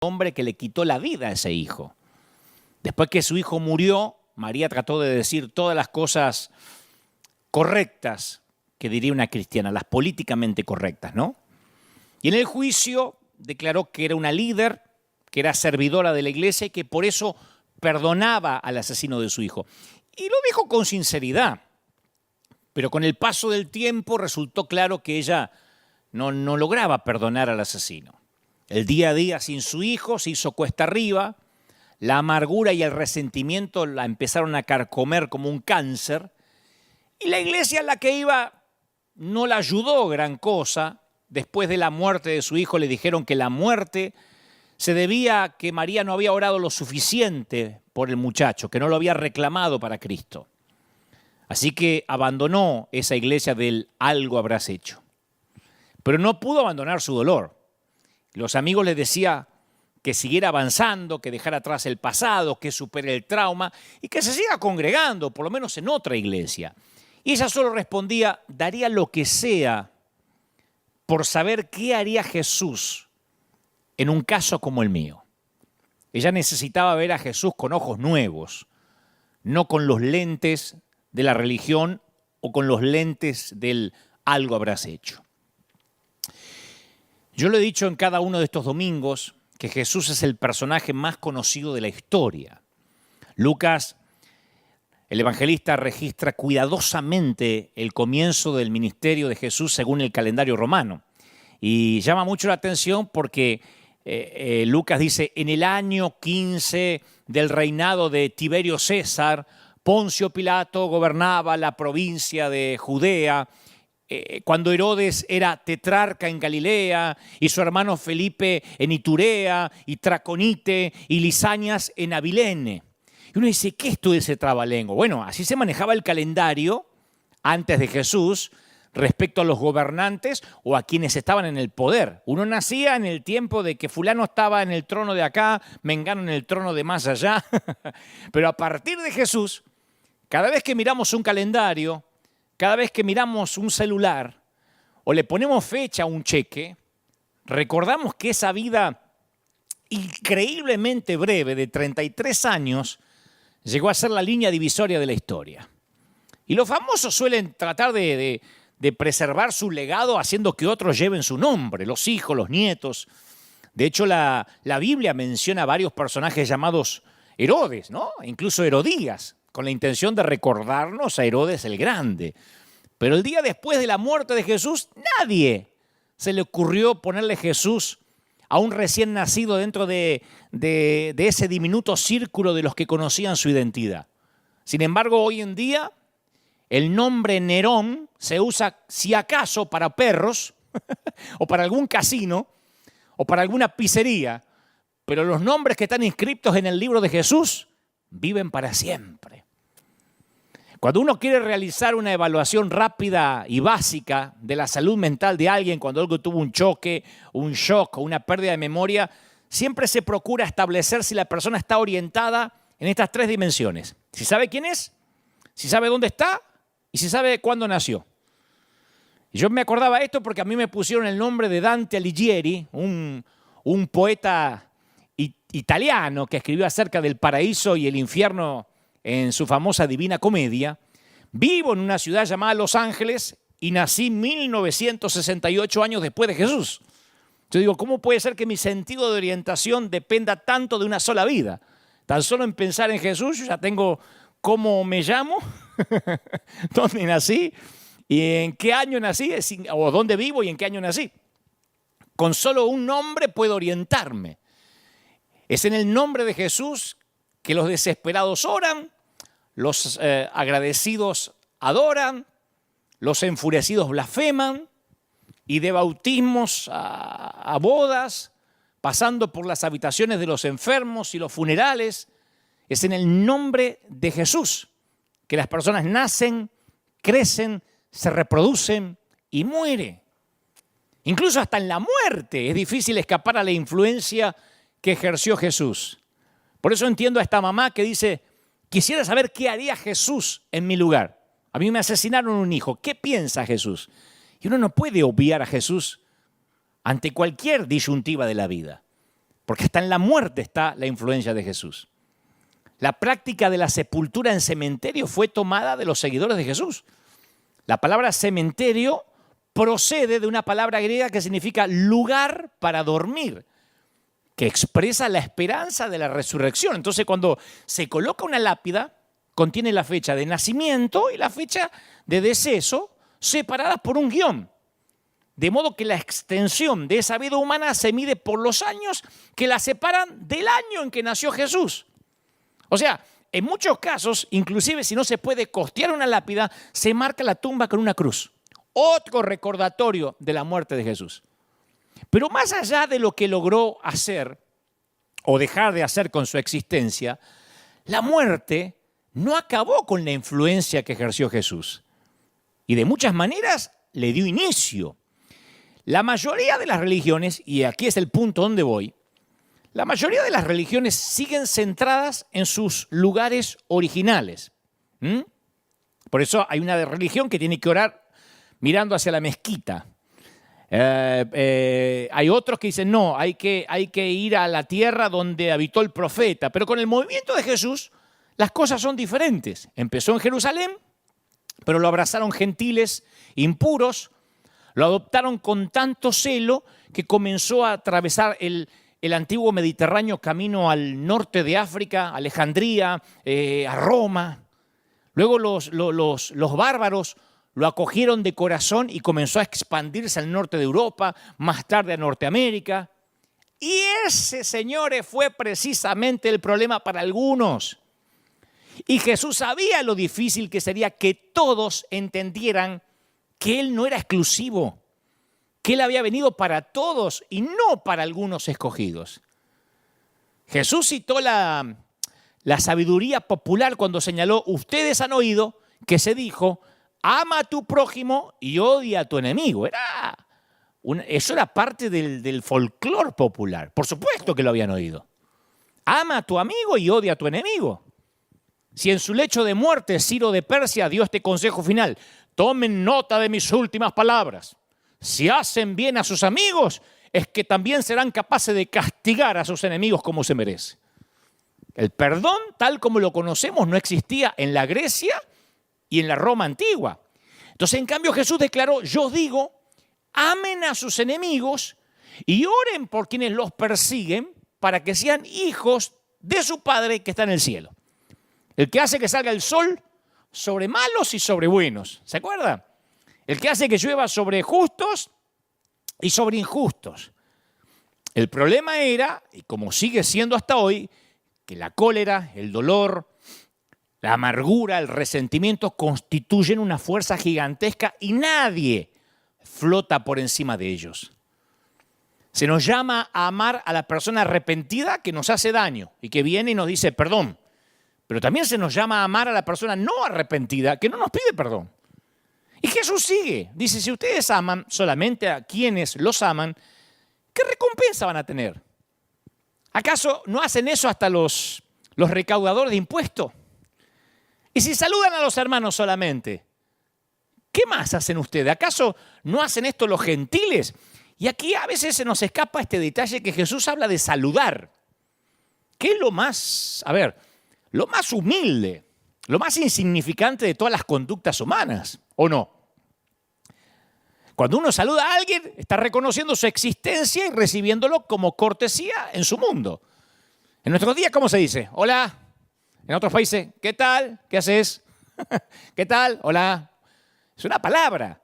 hombre que le quitó la vida a ese hijo. Después que su hijo murió, María trató de decir todas las cosas correctas que diría una cristiana, las políticamente correctas, ¿no? Y en el juicio declaró que era una líder, que era servidora de la iglesia y que por eso perdonaba al asesino de su hijo. Y lo dijo con sinceridad, pero con el paso del tiempo resultó claro que ella no lograba perdonar al asesino. El día a día sin su hijo se hizo cuesta arriba, la amargura y el resentimiento la empezaron a carcomer como un cáncer, y la iglesia a la que iba no la ayudó gran cosa. Después de la muerte de su hijo le dijeron que la muerte se debía a que María no había orado lo suficiente por el muchacho, que no lo había reclamado para Cristo. Así que abandonó esa iglesia del algo habrás hecho. Pero no pudo abandonar su dolor. Los amigos le decían que siguiera avanzando, que dejara atrás el pasado, que supere el trauma y que se siga congregando, por lo menos en otra iglesia. Y ella solo respondía, daría lo que sea por saber qué haría Jesús en un caso como el mío. Ella necesitaba ver a Jesús con ojos nuevos, no con los lentes de la religión o con los lentes del algo habrás hecho. Yo lo he dicho en cada uno de estos domingos que Jesús es el personaje más conocido de la historia. Lucas, el evangelista, registra cuidadosamente el comienzo del ministerio de Jesús según el calendario romano. Y llama mucho la atención porque Lucas dice, en el año 15 del reinado de Tiberio César, Poncio Pilato gobernaba la provincia de Judea, cuando Herodes era tetrarca en Galilea y su hermano Felipe en Iturea y Traconite y Lisanias en Abilene. Y uno dice, ¿qué es todo ese trabalengua? Bueno, así se manejaba el calendario antes de Jesús respecto a los gobernantes o a quienes estaban en el poder. Uno nacía en el tiempo de que fulano estaba en el trono de acá, mengano en el trono de más allá. Pero a partir de Jesús, cada vez que miramos un calendario, cada vez que miramos un celular o le ponemos fecha a un cheque, recordamos que esa vida increíblemente breve de 33 años llegó a ser la línea divisoria de la historia. Y los famosos suelen tratar de preservar su legado haciendo que otros lleven su nombre, los hijos, los nietos. De hecho, la Biblia menciona varios personajes llamados Herodes, ¿no? Incluso Herodías, con la intención de recordarnos a Herodes el Grande. Pero el día después de la muerte de Jesús, nadie se le ocurrió ponerle Jesús a un recién nacido dentro de ese diminuto círculo de los que conocían su identidad. Sin embargo, hoy en día, el nombre Nerón se usa, si acaso, para perros, o para algún casino, o para alguna pizzería, pero los nombres que están inscritos en el libro de Jesús viven para siempre. Cuando uno quiere realizar una evaluación rápida y básica de la salud mental de alguien, cuando algo tuvo un choque, un shock o una pérdida de memoria, siempre se procura establecer si la persona está orientada en estas tres dimensiones. Si sabe quién es, si sabe dónde está y si sabe cuándo nació. Y yo me acordaba esto porque a mí me pusieron el nombre de Dante Alighieri, un poeta italiano que escribió acerca del paraíso y el infierno en su famosa Divina Comedia. Vivo en una ciudad llamada Los Ángeles y nací 1968 años después de Jesús. Yo digo, ¿cómo puede ser que mi sentido de orientación dependa tanto de una sola vida? Tan solo en pensar en Jesús, yo ya tengo cómo me llamo, dónde nací y en qué año nací, o dónde vivo y en qué año nací. Con solo un nombre puedo orientarme. Es en el nombre de Jesús que los desesperados oran, los agradecidos adoran, los enfurecidos blasfeman, y de bautismos a bodas, pasando por las habitaciones de los enfermos y los funerales, es en el nombre de Jesús que las personas nacen, crecen, se reproducen y mueren. Incluso hasta en la muerte es difícil escapar a la influencia que ejerció Jesús. Por eso entiendo a esta mamá que dice, quisiera saber qué haría Jesús en mi lugar. A mí me asesinaron un hijo, ¿qué piensa Jesús? Y uno no puede obviar a Jesús ante cualquier disyuntiva de la vida. porque hasta en la muerte está la influencia de Jesús. La práctica de la sepultura en cementerio fue tomada de los seguidores de Jesús. La palabra cementerio procede de una palabra griega que significa lugar para dormir, que expresa la esperanza de la resurrección. Entonces, cuando se coloca una lápida, contiene la fecha de nacimiento y la fecha de deceso separadas por un guión. De modo que la extensión de esa vida humana se mide por los años que la separan del año en que nació Jesús. O sea, en muchos casos, inclusive si no se puede costear una lápida, se marca la tumba con una cruz. Otro recordatorio de la muerte de Jesús. Pero más allá de lo que logró hacer o dejar de hacer con su existencia, la muerte no acabó con la influencia que ejerció Jesús. Y de muchas maneras le dio inicio. La mayoría de las religiones, y aquí es el punto donde voy, la mayoría de las religiones siguen centradas en sus lugares originales. Por eso hay una religión que tiene que orar mirando hacia la mezquita. Hay otros que dicen, no, hay que ir a la tierra donde habitó el profeta. Pero con el movimiento de Jesús, las cosas son diferentes. Empezó en Jerusalén, pero lo abrazaron gentiles impuros, lo adoptaron con tanto celo que comenzó a atravesar el antiguo Mediterráneo camino al norte de África, a Alejandría, a Roma. Luego los bárbaros lo acogieron de corazón y comenzó a expandirse al norte de Europa, más tarde a Norteamérica. Y ese, señores, fue precisamente el problema para algunos. Y Jesús sabía lo difícil que sería que todos entendieran que Él no era exclusivo, que Él había venido para todos y no para algunos escogidos. Jesús citó la sabiduría popular cuando señaló, ustedes han oído que se dijo, ama a tu prójimo y odia a tu enemigo. Eso era parte del folclore popular. Por supuesto que lo habían oído. Ama a tu amigo y odia a tu enemigo. Si en su lecho de muerte Ciro de Persia dio este consejo final, tomen nota de mis últimas palabras. Si hacen bien a sus amigos, es que también serán capaces de castigar a sus enemigos como se merece. El perdón, tal como lo conocemos, no existía en la Grecia y en la Roma antigua. Entonces, en cambio, Jesús declaró, yo os digo, amen a sus enemigos y oren por quienes los persiguen para que sean hijos de su Padre que está en el cielo. El que hace que salga el sol sobre malos y sobre buenos. ¿Se acuerdan? El que hace que llueva sobre justos y sobre injustos. El problema era, y como sigue siendo hasta hoy, que la cólera, el dolor, la amargura, el resentimiento constituyen una fuerza gigantesca y nadie flota por encima de ellos. Se nos llama a amar a la persona arrepentida que nos hace daño y que viene y nos dice perdón. Pero también se nos llama a amar a la persona no arrepentida que no nos pide perdón. Y Jesús sigue. Dice, si ustedes aman solamente a quienes los aman, ¿qué recompensa van a tener? ¿Acaso no hacen eso hasta los recaudadores de impuestos? Y si saludan a los hermanos solamente, ¿qué más hacen ustedes? ¿Acaso no hacen esto los gentiles? Y aquí a veces se nos escapa este detalle que Jesús habla de saludar. ¿Qué es lo más humilde, lo más insignificante de todas las conductas humanas? ¿O no? Cuando uno saluda a alguien, está reconociendo su existencia y recibiéndolo como cortesía en su mundo. En nuestros días, ¿cómo se dice? Hola. En otros países, ¿qué tal? ¿Qué haces? ¿Qué tal? Hola. Es una palabra.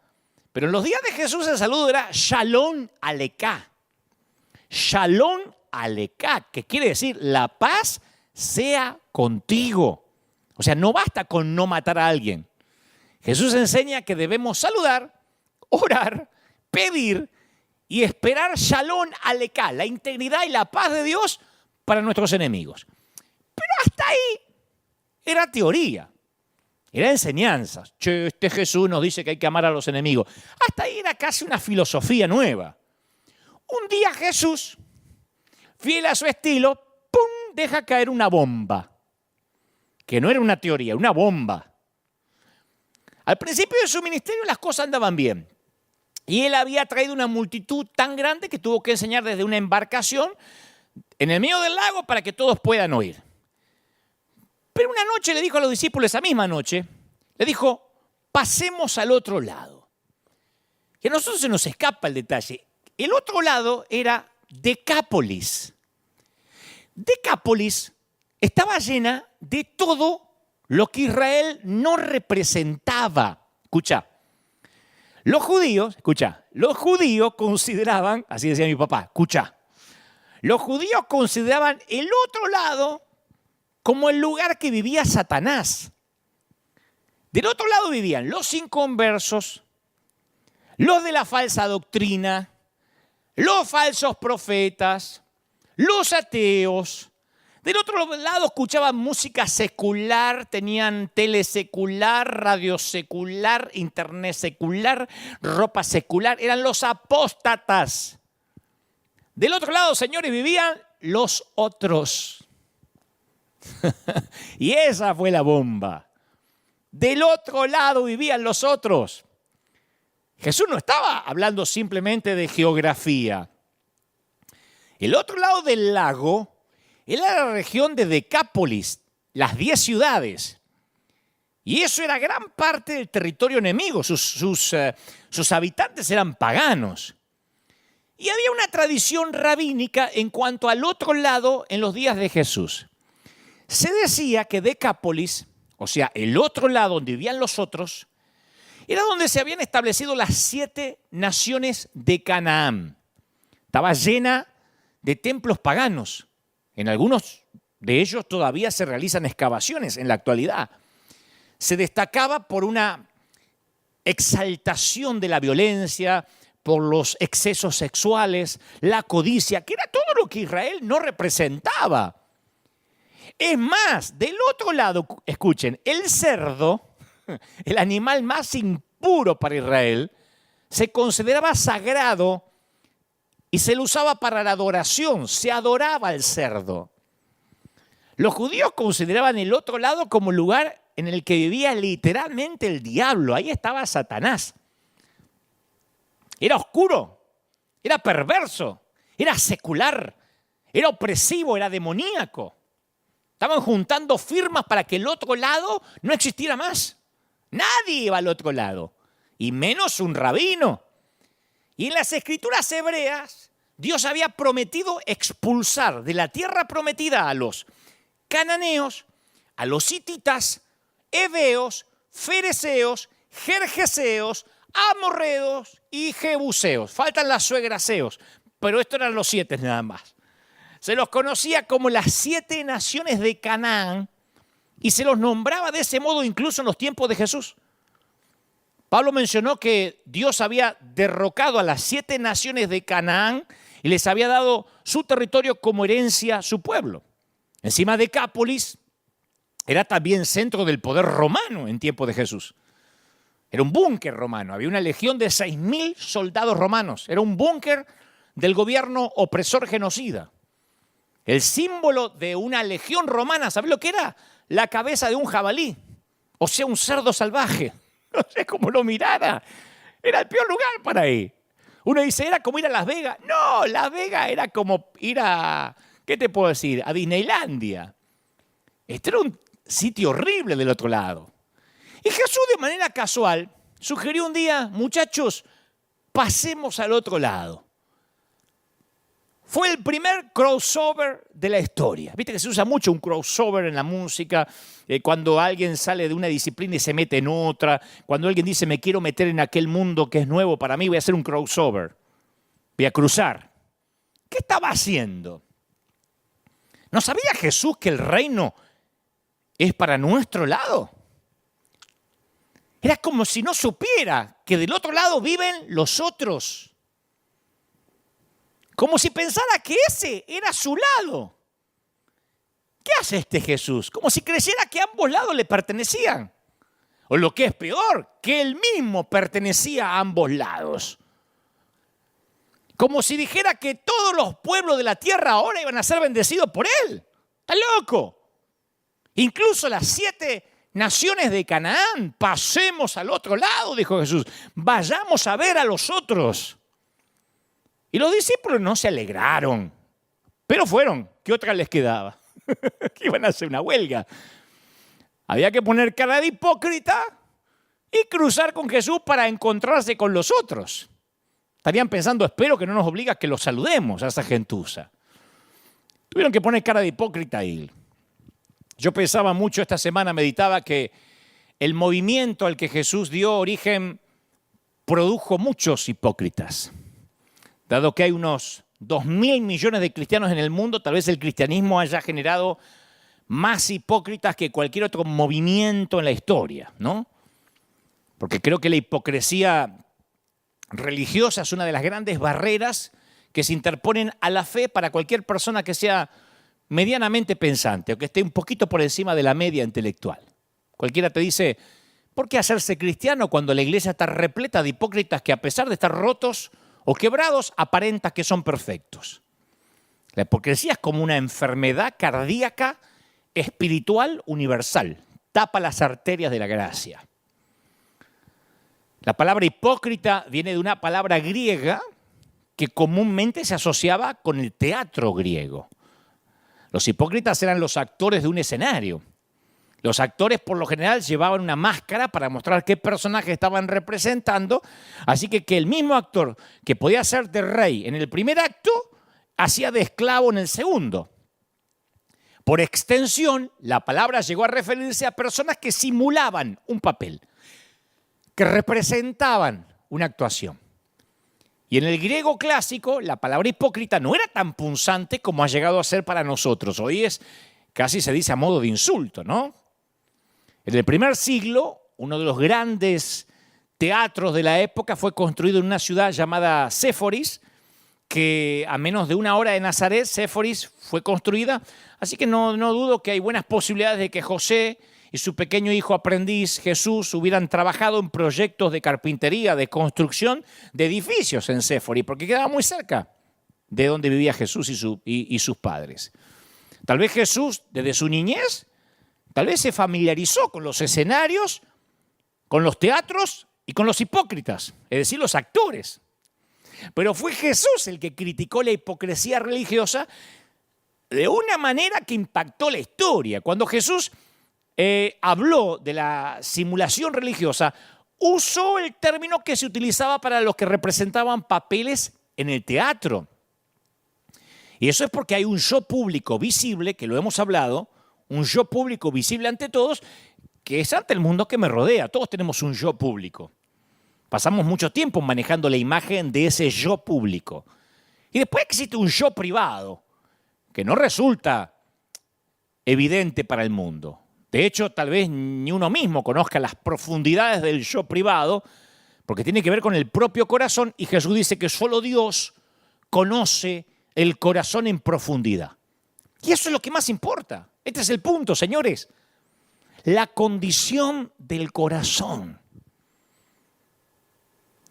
Pero en los días de Jesús el saludo era Shalom Aleká. Shalom Aleká, que quiere decir la paz sea contigo. O sea, no basta con no matar a alguien. Jesús enseña que debemos saludar, orar, pedir y esperar Shalom Aleká, la integridad y la paz de Dios para nuestros enemigos. Pero hasta ahí era teoría, era enseñanza. Che, este Jesús nos dice que hay que amar a los enemigos. Hasta ahí era casi una filosofía nueva. Un día Jesús, fiel a su estilo, ¡pum!, deja caer una bomba. Que no era una teoría, una bomba. Al principio de su ministerio las cosas andaban bien. Y él había traído una multitud tan grande que tuvo que enseñar desde una embarcación en el medio del lago para que todos puedan oír. Pero una noche le dijo a los discípulos, esa misma noche, le dijo, pasemos al otro lado. Y a nosotros se nos escapa el detalle. El otro lado era Decápolis. Decápolis estaba llena de todo lo que Israel no representaba. Escucha, los judíos consideraban, así decía mi papá, los judíos consideraban el otro lado como el lugar que vivía Satanás. Del otro lado vivían los inconversos, los de la falsa doctrina, los falsos profetas, los ateos. Del otro lado escuchaban música secular, tenían tele secular, radio secular, internet secular, ropa secular. Eran los apóstatas. Del otro lado, señores, vivían los otros. Y esa fue la bomba. Del otro lado vivían los otros. Jesús no estaba hablando simplemente de geografía. El otro lado del lago era la región de Decápolis, las 10 ciudades. Y eso era gran parte del territorio enemigo. Sus habitantes eran paganos. Y había una tradición rabínica en cuanto al otro lado en los días de Jesús. Se decía que Decápolis, o sea, el otro lado donde vivían los otros, era donde se habían establecido las 7 naciones de Canaán. Estaba llena de templos paganos. En algunos de ellos todavía se realizan excavaciones en la actualidad. Se destacaba por una exaltación de la violencia, por los excesos sexuales, la codicia, que era todo lo que Israel no representaba. Es más, del otro lado, escuchen, el cerdo, el animal más impuro para Israel, se consideraba sagrado y se lo usaba para la adoración, se adoraba al cerdo. Los judíos consideraban el otro lado como el lugar en el que vivía literalmente el diablo, ahí estaba Satanás. Era oscuro, era perverso, era secular, era opresivo, era demoníaco. Estaban juntando firmas para que el otro lado no existiera más. Nadie iba al otro lado, y menos un rabino. Y en las escrituras hebreas, Dios había prometido expulsar de la tierra prometida a los cananeos, a los hititas, heveos, fereceos, gergeseos, amorreos y jebuseos. Faltan las suegraseos, pero estos eran los 7 nada más. Se los conocía como las 7 naciones de Canaán y se los nombraba de ese modo incluso en los tiempos de Jesús. Pablo mencionó que Dios había derrocado a las 7 naciones de Canaán y les había dado su territorio como herencia a su pueblo. Encima de Decápolis era también centro del poder romano en tiempo de Jesús. Era un búnker romano, había una legión de 6.000 soldados romanos. Era un búnker del gobierno opresor genocida. El símbolo de una legión romana, ¿sabes lo que era? La cabeza de un jabalí, o sea, un cerdo salvaje. No sé cómo lo mirara. Era el peor lugar para ir. Uno dice, era como ir a Las Vegas. No, Las Vegas era como ir a, ¿qué te puedo decir? A Disneylandia. Este era un sitio horrible del otro lado. Y Jesús de manera casual sugirió un día, muchachos, pasemos al otro lado. Fue el primer crossover de la historia. Viste que se usa mucho un crossover en la música, cuando alguien sale de una disciplina y se mete en otra, cuando alguien dice me quiero meter en aquel mundo que es nuevo para mí, voy a hacer un crossover, voy a cruzar. ¿Qué estaba haciendo? ¿No sabía Jesús que el reino es para nuestro lado? Era como si no supiera que del otro lado viven los otros. Como si pensara que ese era su lado. ¿Qué hace este Jesús? Como si creyera que ambos lados le pertenecían. O lo que es peor, que él mismo pertenecía a ambos lados. Como si dijera que todos los pueblos de la tierra ahora iban a ser bendecidos por él. ¡Está loco! Incluso las 7 naciones de Canaán, pasemos al otro lado, dijo Jesús. Vayamos a ver a los otros. Y los discípulos no se alegraron Pero fueron, ¿qué otra les quedaba? Que iban a hacer una huelga. Había que poner cara de hipócrita y cruzar con Jesús para encontrarse con los otros. Estarían pensando, espero que no nos obliga a que los saludemos a esa gentuza. Tuvieron que poner cara de hipócrita y yo pensaba mucho esta semana, meditaba que el movimiento al que Jesús dio origen produjo muchos hipócritas. Dado que hay unos 2.000 millones de cristianos en el mundo, tal vez el cristianismo haya generado más hipócritas que cualquier otro movimiento en la historia, ¿no? Porque creo que la hipocresía religiosa es una de las grandes barreras que se interponen a la fe para cualquier persona que sea medianamente pensante o que esté un poquito por encima de la media intelectual. Cualquiera te dice, ¿por qué hacerse cristiano cuando la iglesia está repleta de hipócritas que a pesar de estar rotos o quebrados aparentan que son perfectos? La hipocresía es como una enfermedad cardíaca espiritual universal. Tapa las arterias de la gracia. La palabra hipócrita viene de una palabra griega que comúnmente se asociaba con el teatro griego. Los hipócritas eran los actores de un escenario. Los actores por lo general llevaban una máscara para mostrar qué personaje estaban representando, así que el mismo actor que podía ser de rey en el primer acto, hacía de esclavo en el segundo. Por extensión, la palabra llegó a referirse a personas que simulaban un papel, que representaban una actuación. Y en el griego clásico, la palabra hipócrita no era tan punzante como ha llegado a ser para nosotros. Hoy casi se dice a modo de insulto, ¿no? En el primer siglo, uno de los grandes teatros de la época fue construido en una ciudad llamada Séforis, que a menos de una hora de Nazaret, Séforis fue construida. Así que no dudo que hay buenas posibilidades de que José y su pequeño hijo aprendiz Jesús hubieran trabajado en proyectos de carpintería, de construcción de edificios en Séforis, porque quedaba muy cerca de donde vivía Jesús y sus padres. Tal vez Jesús, desde su niñez, tal vez se familiarizó con los escenarios, con los teatros y con los hipócritas, es decir, los actores. Pero fue Jesús el que criticó la hipocresía religiosa de una manera que impactó la historia. Cuando Jesús habló de la simulación religiosa, usó el término que se utilizaba para los que representaban papeles en el teatro. Y eso es porque hay un yo público visible, que lo hemos hablado, un yo público visible ante todos, que es ante el mundo que me rodea. Todos tenemos un yo público. Pasamos mucho tiempo manejando la imagen de ese yo público. Y después existe un yo privado, que no resulta evidente para el mundo. De hecho, tal vez ni uno mismo conozca las profundidades del yo privado, porque tiene que ver con el propio corazón, y Jesús dice que solo Dios conoce el corazón en profundidad. Y eso es lo que más importa. Este es el punto, señores. La condición del corazón.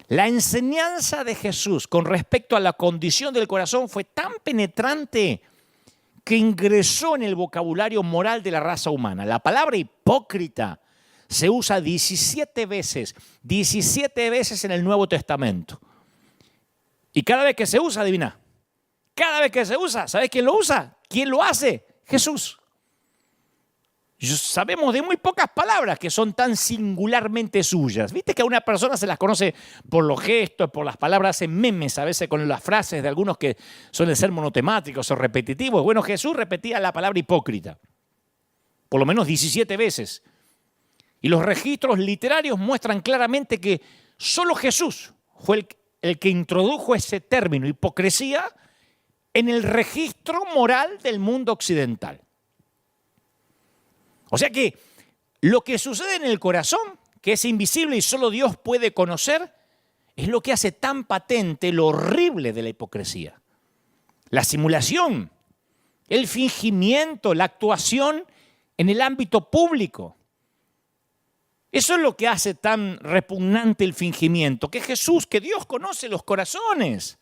La enseñanza de Jesús con respecto a la condición del corazón fue tan penetrante que ingresó en el vocabulario moral de la raza humana. La palabra hipócrita se usa 17 veces en el Nuevo Testamento. Y cada vez que se usa, adivina, cada vez que se usa, ¿sabes quién lo usa? ¿Quién lo hace? Jesús. Sabemos de muy pocas palabras que son tan singularmente suyas. Viste que a una persona se las conoce por los gestos, por las palabras, hacen memes a veces con las frases de algunos que suelen ser monotemáticos o repetitivos. Bueno, Jesús repetía la palabra hipócrita, por lo menos 17 veces. Y los registros literarios muestran claramente que solo Jesús fue el que introdujo ese término, hipocresía, en el registro moral del mundo occidental. O sea que lo que sucede en el corazón, que es invisible y solo Dios puede conocer, es lo que hace tan patente lo horrible de la hipocresía. La simulación, el fingimiento, la actuación en el ámbito público. Eso es lo que hace tan repugnante el fingimiento, que Jesús, que Dios conoce los corazones.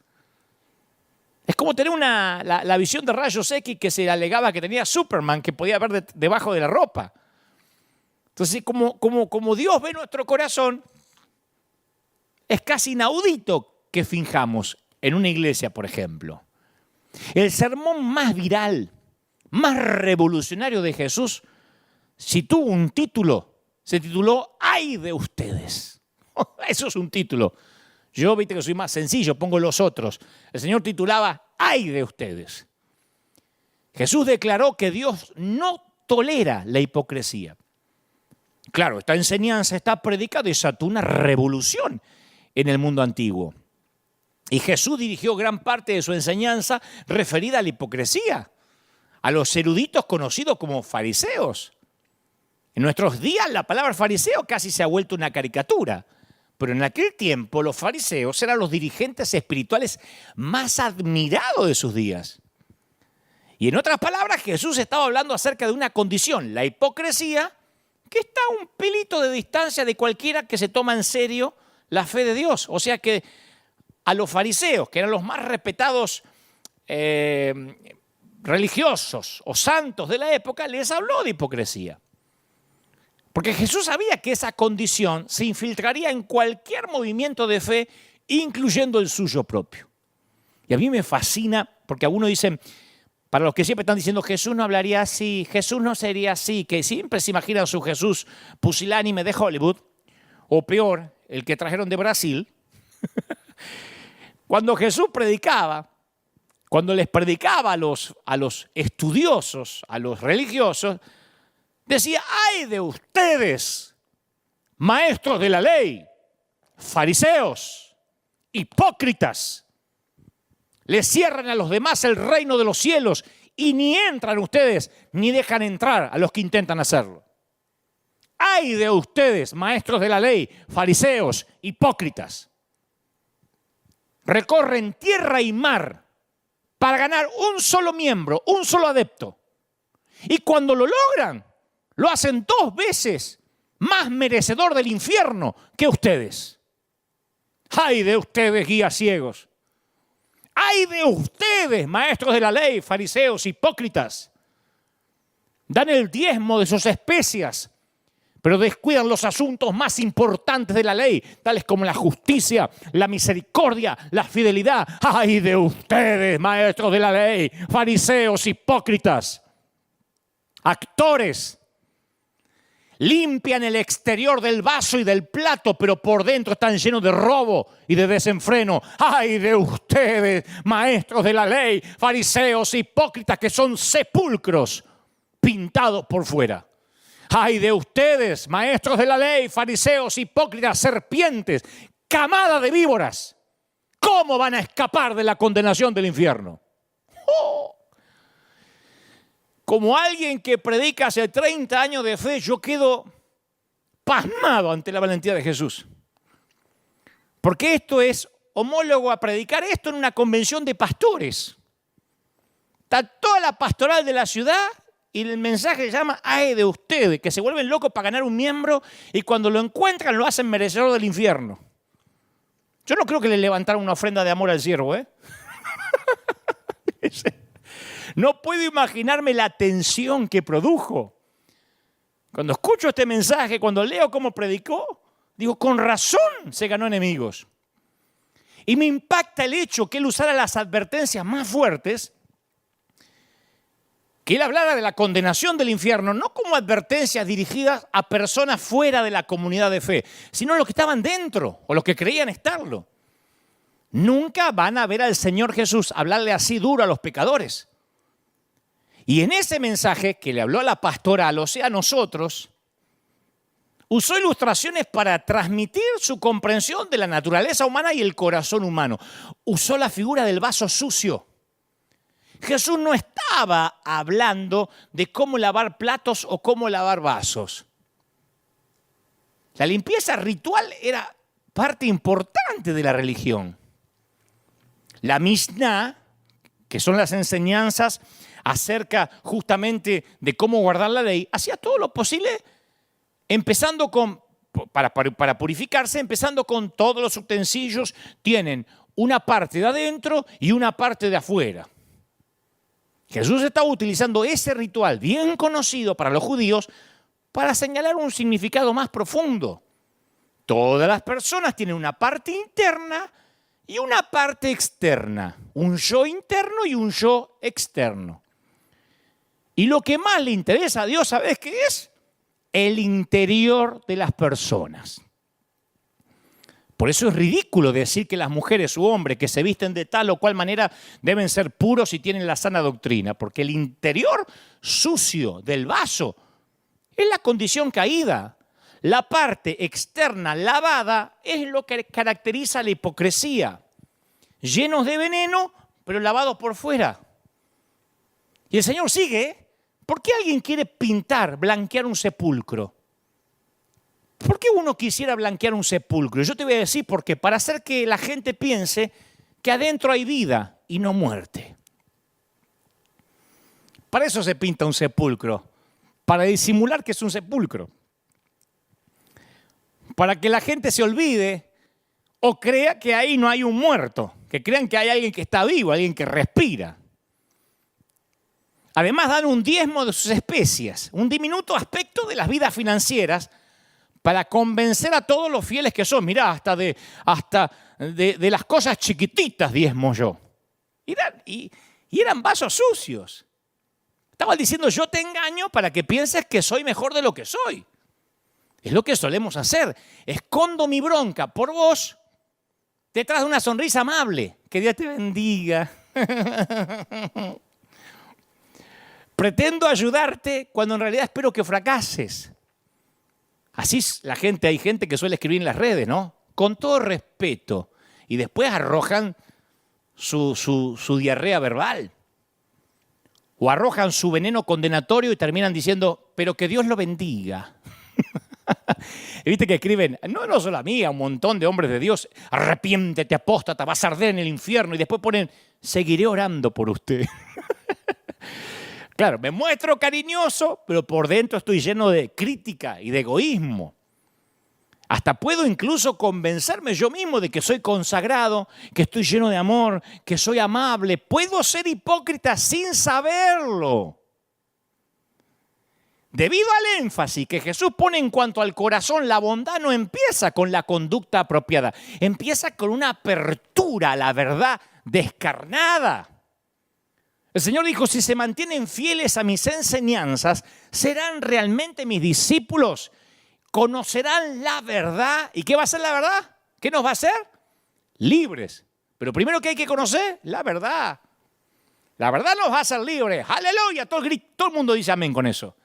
Es como tener la visión de rayos X que se alegaba que tenía Superman, que podía ver debajo de la ropa. Entonces, como Dios ve nuestro corazón, es casi inaudito que finjamos en una iglesia, por ejemplo. El sermón más viral, más revolucionario de Jesús, si tuvo un título, se tituló ¡Ay de ustedes! Eso es un título. Yo, viste que soy más sencillo, pongo los otros. El Señor titulaba ¡Ay de ustedes! Jesús declaró que Dios no tolera la hipocresía. Claro, esta enseñanza está predicada y desató una revolución en el mundo antiguo. Y Jesús dirigió gran parte de su enseñanza referida a la hipocresía, a los eruditos conocidos como fariseos. En nuestros días la palabra fariseo casi se ha vuelto una caricatura, pero en aquel tiempo los fariseos eran los dirigentes espirituales más admirados de sus días. Y en otras palabras, Jesús estaba hablando acerca de una condición, la hipocresía, que está a un pelito de distancia de cualquiera que se toma en serio la fe de Dios. O sea que a los fariseos, que eran los más respetados religiosos o santos de la época, les habló de hipocresía. Porque Jesús sabía que esa condición se infiltraría en cualquier movimiento de fe, incluyendo el suyo propio. Y a mí me fascina, porque algunos dicen, para los que siempre están diciendo Jesús no hablaría así, Jesús no sería así, que siempre se imaginan su Jesús pusilánime de Hollywood, o peor, el que trajeron de Brasil. Cuando Jesús predicaba, cuando les predicaba a los estudiosos, a los religiosos, decía, ¡ay de ustedes, maestros de la ley, fariseos, hipócritas! Les cierran a los demás el reino de los cielos y ni entran ustedes, ni dejan entrar a los que intentan hacerlo. ¡Ay de ustedes, maestros de la ley, fariseos, hipócritas! Recorren tierra y mar para ganar un solo miembro, un solo adepto. Y cuando lo logran, lo hacen 2 veces más merecedor del infierno que ustedes. ¡Ay de ustedes, guías ciegos! ¡Ay de ustedes, maestros de la ley, fariseos, hipócritas! Dan el diezmo de sus especias, pero descuidan los asuntos más importantes de la ley, tales como la justicia, la misericordia, la fidelidad. ¡Ay de ustedes, maestros de la ley, fariseos, hipócritas! Actores, limpian el exterior del vaso y del plato, pero por dentro están llenos de robo y de desenfreno. ¡Ay de ustedes, maestros de la ley, fariseos, hipócritas, que son sepulcros pintados por fuera! ¡Ay de ustedes, maestros de la ley, fariseos, hipócritas, serpientes, camada de víboras! ¿Cómo van a escapar de la condenación del infierno? ¡Oh! Como alguien que predica hace 30 años de fe, yo quedo pasmado ante la valentía de Jesús. Porque esto es homólogo a predicar esto en una convención de pastores. Está toda la pastoral de la ciudad y el mensaje se llama ¡ay de ustedes! Que se vuelven locos para ganar un miembro y cuando lo encuentran lo hacen merecedor del infierno. Yo no creo que le levantaran una ofrenda de amor al siervo, ¿eh? No puedo imaginarme la tensión que produjo. Cuando escucho este mensaje, cuando leo cómo predicó, digo, con razón se ganó enemigos. Y me impacta el hecho que él usara las advertencias más fuertes, que él hablara de la condenación del infierno, no como advertencias dirigidas a personas fuera de la comunidad de fe, sino a los que estaban dentro o los que creían estarlo. Nunca van a ver al Señor Jesús hablarle así duro a los pecadores. Y en ese mensaje que le habló a la pastoral, o sea, a nosotros, usó ilustraciones para transmitir su comprensión de la naturaleza humana y el corazón humano. Usó la figura del vaso sucio. Jesús no estaba hablando de cómo lavar platos o cómo lavar vasos. La limpieza ritual era parte importante de la religión. La Mishnah, que son las enseñanzas acerca justamente de cómo guardar la ley, hacía todo lo posible empezando para purificarse, empezando con todos los utensilios, tienen una parte de adentro y una parte de afuera. Jesús estaba utilizando ese ritual bien conocido para los judíos para señalar un significado más profundo. Todas las personas tienen una parte interna y una parte externa, un yo interno y un yo externo. Y lo que más le interesa a Dios, ¿sabes qué es? El interior de las personas. Por eso es ridículo decir que las mujeres u hombres que se visten de tal o cual manera deben ser puros y tienen la sana doctrina, porque el interior sucio del vaso es la condición caída. La parte externa lavada es lo que caracteriza la hipocresía. Llenos de veneno, pero lavados por fuera. Y el Señor sigue. ¿Por qué alguien quiere pintar, blanquear un sepulcro? ¿Por qué uno quisiera blanquear un sepulcro? Yo te voy a decir por qué. Para hacer que la gente piense que adentro hay vida y no muerte. Para eso se pinta un sepulcro. Para disimular que es un sepulcro. Para que la gente se olvide o crea que ahí no hay un muerto. Que crean que hay alguien que está vivo, alguien que respira. Además dan un diezmo de sus especias, un diminuto aspecto de las vidas financieras para convencer a todos los fieles que son. Mirá, hasta de las cosas chiquititas diezmo yo. Y eran vasos sucios. Estaban diciendo, yo te engaño para que pienses que soy mejor de lo que soy. Es lo que solemos hacer. Escondo mi bronca por vos detrás de una sonrisa amable. Que Dios te bendiga. Pretendo ayudarte cuando en realidad espero que fracases. Así es la gente, hay gente que suele escribir en las redes, ¿no? Con todo respeto. Y después arrojan su diarrea verbal. O arrojan su veneno condenatorio y terminan diciendo, pero que Dios lo bendiga. Y viste que escriben, no solo a mí, a un montón de hombres de Dios, arrepiéntete, apóstata, vas a arder en el infierno. Y después ponen, seguiré orando por usted. Claro, me muestro cariñoso, pero por dentro estoy lleno de crítica y de egoísmo. Hasta puedo incluso convencerme yo mismo de que soy consagrado, que estoy lleno de amor, que soy amable. Puedo ser hipócrita sin saberlo. Debido al énfasis que Jesús pone en cuanto al corazón, la bondad no empieza con la conducta apropiada, empieza con una apertura a la verdad descarnada. El Señor dijo, si se mantienen fieles a mis enseñanzas, serán realmente mis discípulos, conocerán la verdad. ¿Y qué va a ser la verdad? ¿Qué nos va a hacer? Libres. Pero primero que hay que conocer, la verdad. La verdad nos va a hacer libres. ¡Aleluya! Todo el mundo dice amén con eso.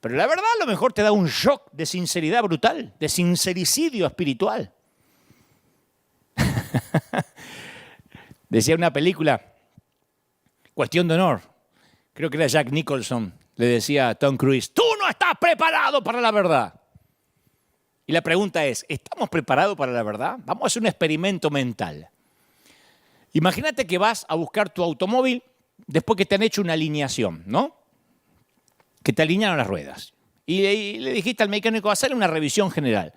Pero la verdad a lo mejor te da un shock de sinceridad brutal, de sincericidio espiritual. Decía una película, Cuestión de Honor, creo que era Jack Nicholson, le decía a Tom Cruise, tú no estás preparado para la verdad. Y la pregunta es, ¿estamos preparados para la verdad? Vamos a hacer un experimento mental. Imagínate que vas a buscar tu automóvil después que te han hecho una alineación, ¿no? Que te alinearon las ruedas. Y le dijiste al mecánico, hacerle una revisión general.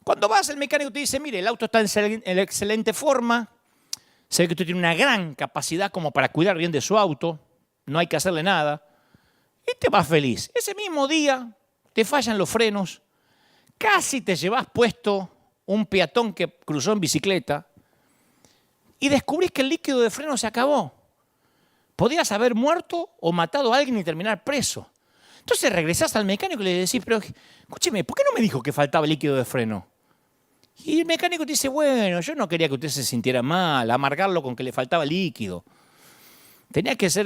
Cuando vas, el mecánico te dice, mire, el auto está en excelente forma, se ve que usted tiene una gran capacidad como para cuidar bien de su auto, no hay que hacerle nada, y te vas feliz. Ese mismo día te fallan los frenos, casi te llevas puesto un peatón que cruzó en bicicleta y descubrís que el líquido de freno se acabó. Podías haber muerto o matado a alguien y terminar preso. Entonces regresás al mecánico y le decís, pero escúcheme, ¿por qué no me dijo que faltaba líquido de freno? Y el mecánico te dice, bueno, yo no quería que usted se sintiera mal, amargarlo con que le faltaba líquido.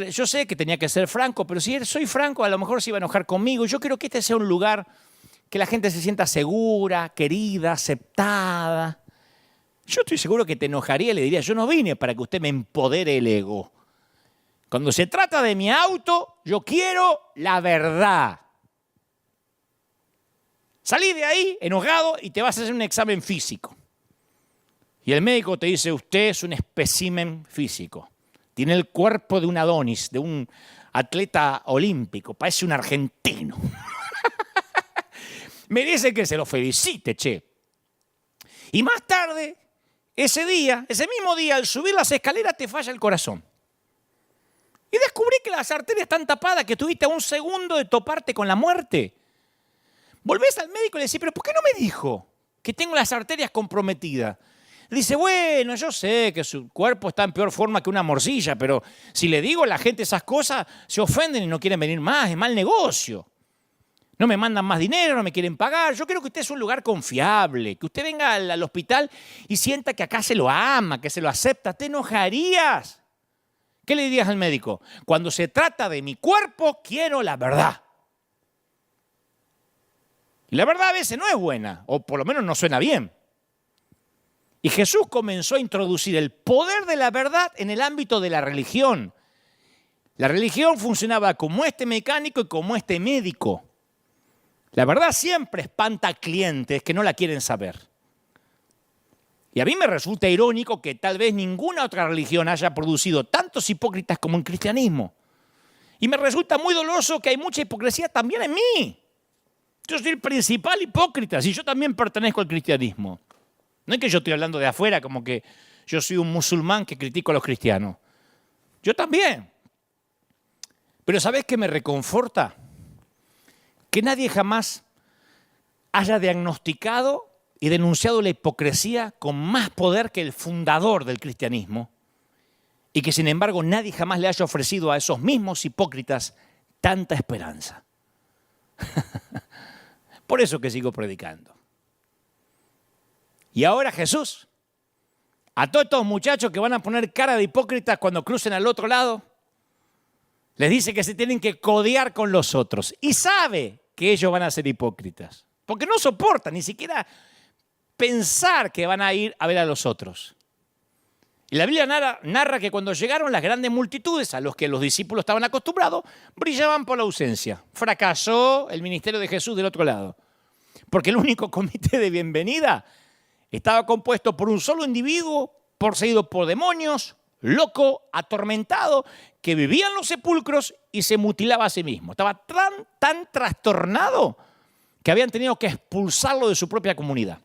Yo sé que tenía que ser franco, pero si soy franco, a lo mejor se iba a enojar conmigo. Yo quiero que este sea un lugar que la gente se sienta segura, querida, aceptada. Yo estoy seguro que te enojaría y le diría, yo no vine para que usted me empodere el ego. Cuando se trata de mi auto, yo quiero la verdad. Salí de ahí enojado y te vas a hacer un examen físico. Y el médico te dice, usted es un espécimen físico. Tiene el cuerpo de un Adonis, de un atleta olímpico. Parece un argentino. Merece que se lo felicite, che. Y más tarde, ese mismo día, al subir las escaleras te falla el corazón. Y descubrí que las arterias están tapadas, que tuviste a un segundo de toparte con la muerte. Volvés al médico y le decís, pero ¿por qué no me dijo que tengo las arterias comprometidas? Dice, bueno, yo sé que su cuerpo está en peor forma que una morcilla, pero si le digo a la gente esas cosas, se ofenden y no quieren venir más, es mal negocio. No me mandan más dinero, no me quieren pagar. Yo creo que usted es un lugar confiable, que usted venga al hospital y sienta que acá se lo ama, que se lo acepta. ¿Te enojarías? ¿Qué le dirías al médico? Cuando se trata de mi cuerpo, quiero la verdad. Y la verdad a veces no es buena, o por lo menos no suena bien. Y Jesús comenzó a introducir el poder de la verdad en el ámbito de la religión. La religión funcionaba como este mecánico y como este médico. La verdad siempre espanta a clientes que no la quieren saber. Y a mí me resulta irónico que tal vez ninguna otra religión haya producido tantos hipócritas como el cristianismo. Y me resulta muy doloroso que hay mucha hipocresía también en mí. Yo soy el principal hipócrita, si yo también pertenezco al cristianismo. No es que yo estoy hablando de afuera como que yo soy un musulmán que critico a los cristianos. Yo también. Pero ¿sabés qué me reconforta? Que nadie jamás haya diagnosticado y denunciado la hipocresía con más poder que el fundador del cristianismo y que sin embargo nadie jamás le haya ofrecido a esos mismos hipócritas tanta esperanza. Por eso que sigo predicando. Y ahora Jesús, a todos estos muchachos que van a poner cara de hipócritas cuando crucen al otro lado, les dice que se tienen que codear con los otros. Y sabe que ellos van a ser hipócritas. Porque no soportan ni siquiera pensar que van a ir a ver a los otros. Y la Biblia narra que cuando llegaron las grandes multitudes a los que los discípulos estaban acostumbrados, brillaban por la ausencia. Fracasó el ministerio de Jesús del otro lado. Porque el único comité de bienvenida estaba compuesto por un solo individuo, poseído por demonios, loco, atormentado, que vivía en los sepulcros y se mutilaba a sí mismo. Estaba tan trastornado que habían tenido que expulsarlo de su propia comunidad.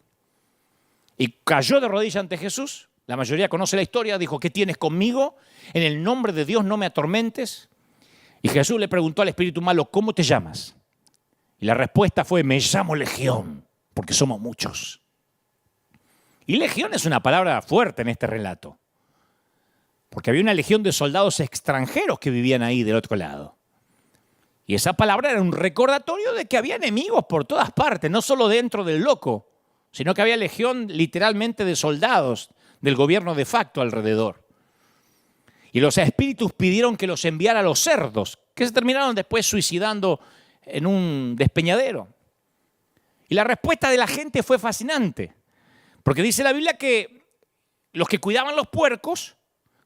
Y cayó de rodillas ante Jesús. La mayoría conoce la historia. Dijo, ¿qué tienes conmigo? En el nombre de Dios no me atormentes. Y Jesús le preguntó al espíritu malo, ¿cómo te llamas? Y la respuesta fue, me llamo Legión, porque somos muchos. Y legión es una palabra fuerte en este relato. Porque había una legión de soldados extranjeros que vivían ahí del otro lado. Y esa palabra era un recordatorio de que había enemigos por todas partes, no solo dentro del loco, sino que había legión literalmente de soldados del gobierno de facto alrededor. Y los espíritus pidieron que los enviara a los cerdos, que se terminaron después suicidando en un despeñadero. Y la respuesta de la gente fue fascinante, porque dice la Biblia que los que cuidaban los puercos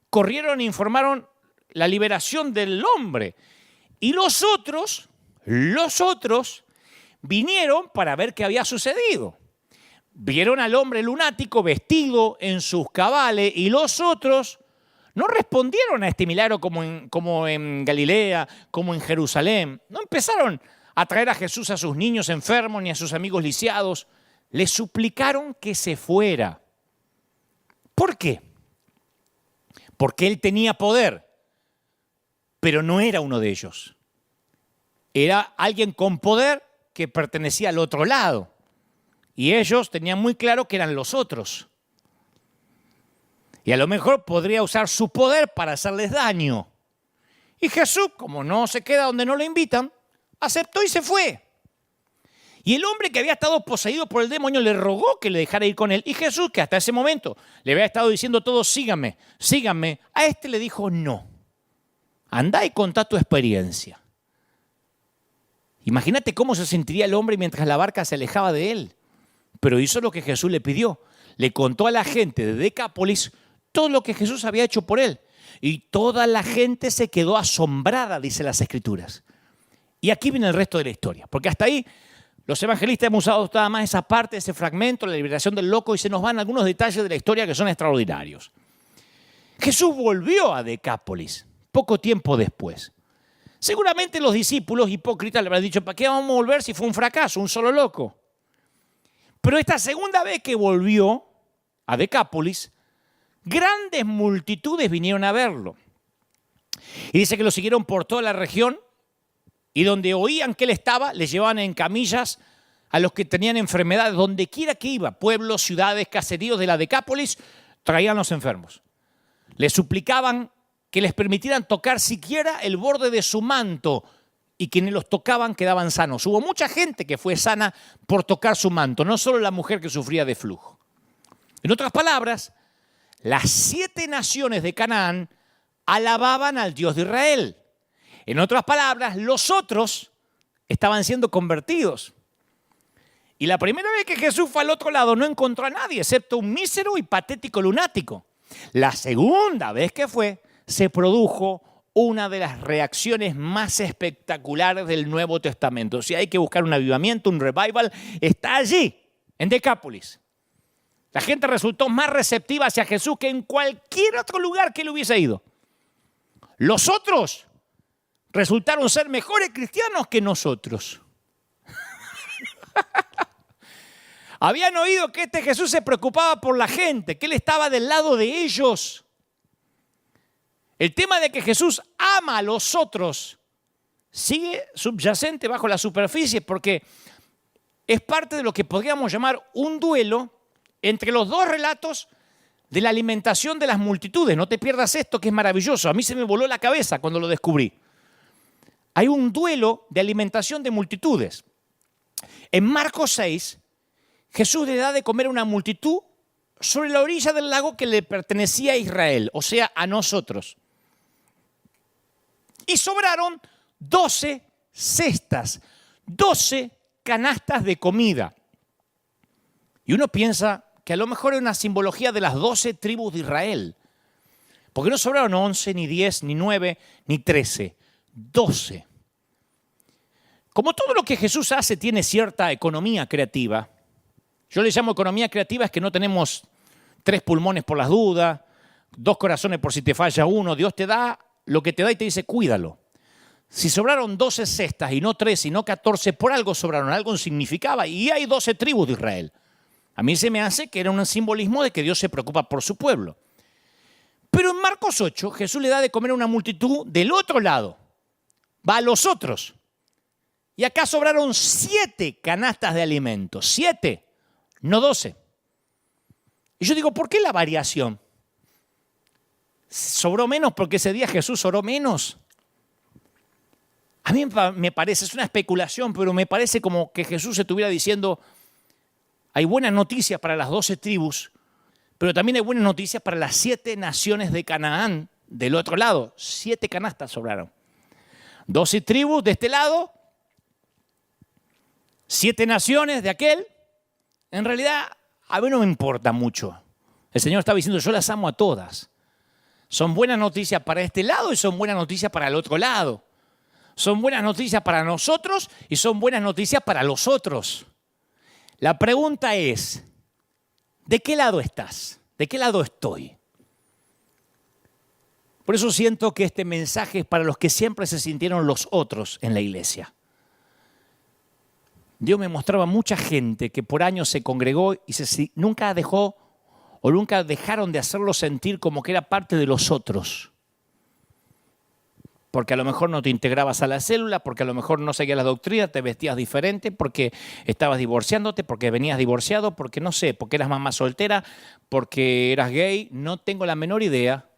corrieron e informaron la liberación del hombre. Y los otros vinieron para ver qué había sucedido. Vieron al hombre lunático vestido en sus cabales y los otros no respondieron a este milagro como en Galilea, como en Jerusalén. No empezaron a traer a Jesús a sus niños enfermos ni a sus amigos lisiados. Le suplicaron que se fuera. ¿Por qué? Porque él tenía poder, pero no era uno de ellos. Era alguien con poder que pertenecía al otro lado. Y ellos tenían muy claro que eran los otros. Y a lo mejor podría usar su poder para hacerles daño. Y Jesús, como no se queda donde no lo invitan, aceptó y se fue. Y el hombre que había estado poseído por el demonio le rogó que le dejara ir con él. Y Jesús, que hasta ese momento le había estado diciendo todo, síganme, síganme, a este le dijo no. Andá y contá tu experiencia. Imagínate cómo se sentiría el hombre mientras la barca se alejaba de él. Pero hizo lo que Jesús le pidió. Le contó a la gente de Decápolis todo lo que Jesús había hecho por él. Y toda la gente se quedó asombrada, dice las Escrituras. Y aquí viene el resto de la historia. Porque hasta ahí los evangelistas hemos usado nada más esa parte, ese fragmento, la liberación del loco, y se nos van algunos detalles de la historia que son extraordinarios. Jesús volvió a Decápolis poco tiempo después. Seguramente los discípulos hipócritas le habrán dicho, ¿para qué vamos a volver si fue un fracaso, un solo loco? Pero esta segunda vez que volvió a Decápolis, grandes multitudes vinieron a verlo. Y dice que lo siguieron por toda la región y donde oían que él estaba, le llevaban en camillas a los que tenían enfermedades, donde quiera que iba, pueblos, ciudades, caseríos de la Decápolis, traían los enfermos. Les suplicaban que les permitieran tocar siquiera el borde de su manto, y quienes los tocaban quedaban sanos. Hubo mucha gente que fue sana por tocar su manto, no solo la mujer que sufría de flujo. En otras palabras, las 7 naciones de Canaán alababan al Dios de Israel. En otras palabras, los otros estaban siendo convertidos. Y la primera vez que Jesús fue al otro lado no encontró a nadie, excepto un mísero y patético lunático. La segunda vez que fue, se produjo una de las reacciones más espectaculares del Nuevo Testamento. Si hay que buscar un avivamiento, un revival, está allí, en Decápolis. La gente resultó más receptiva hacia Jesús que en cualquier otro lugar que él hubiese ido. Los otros resultaron ser mejores cristianos que nosotros. Habían oído que este Jesús se preocupaba por la gente, que él estaba del lado de ellos. El tema de que Jesús ama a los otros sigue subyacente bajo la superficie porque es parte de lo que podríamos llamar un duelo entre los dos relatos de la alimentación de las multitudes. No te pierdas esto, que es maravilloso. A mí se me voló la cabeza cuando lo descubrí. Hay un duelo de alimentación de multitudes. En Marcos 6, Jesús le da de comer a una multitud sobre la orilla del lago que le pertenecía a Israel, o sea, a nosotros. Y sobraron 12 cestas, 12 canastas de comida. Y uno piensa que a lo mejor es una simbología de las 12 tribus de Israel. Porque no sobraron 11, ni 10, ni 9, ni 13, 12. Como todo lo que Jesús hace tiene cierta economía creativa, yo le llamo economía creativa, es que no tenemos 3 pulmones por las dudas, 2 corazones por si te falla uno. Dios te da lo que te da y te dice, cuídalo. Si sobraron 12 cestas y no 13 y no 14, por algo sobraron, algo significaba. Y hay 12 tribus de Israel. A mí se me hace que era un simbolismo de que Dios se preocupa por su pueblo. Pero en Marcos 8, Jesús le da de comer a una multitud del otro lado. Va a los otros. Y acá sobraron 7 canastas de alimentos. 7, no 12. Y yo digo, ¿por qué la variación? ¿Sobró menos porque ese día Jesús oró menos? A mí me parece, es una especulación, pero me parece como que Jesús estuviera diciendo, hay buenas noticias para las 12 tribus, pero también hay buenas noticias para las 7 naciones de Canaán del otro lado. 7 canastas sobraron. 12 tribus de este lado, 7 naciones de aquel. En realidad, a mí no me importa mucho. El Señor estaba diciendo, yo las amo a todas. Son buenas noticias para este lado y son buenas noticias para el otro lado. Son buenas noticias para nosotros y son buenas noticias para los otros. La pregunta es, ¿de qué lado estás? ¿De qué lado estoy? Por eso siento que este mensaje es para los que siempre se sintieron los otros en la iglesia. Dios me mostraba mucha gente que por años se congregó y nunca dejó o nunca dejaron de hacerlo sentir como que era parte de los otros. Porque a lo mejor no te integrabas a la célula, porque a lo mejor no seguías la doctrina, te vestías diferente, porque estabas divorciándote, porque venías divorciado, porque no sé, porque eras mamá soltera, porque eras gay, no tengo la menor idea,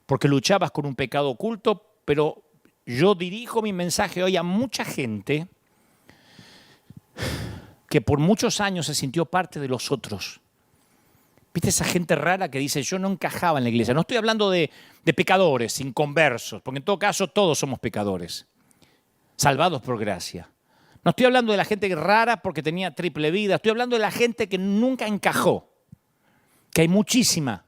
porque luchabas con un pecado oculto, pero yo dirijo mi mensaje hoy a mucha gente que por muchos años se sintió parte de los otros. ¿Viste esa gente rara que dice, yo no encajaba en la iglesia? No estoy hablando de pecadores, inconversos, porque en todo caso todos somos pecadores, salvados por gracia. No estoy hablando de la gente rara porque tenía triple vida, estoy hablando de la gente que nunca encajó, que hay muchísima.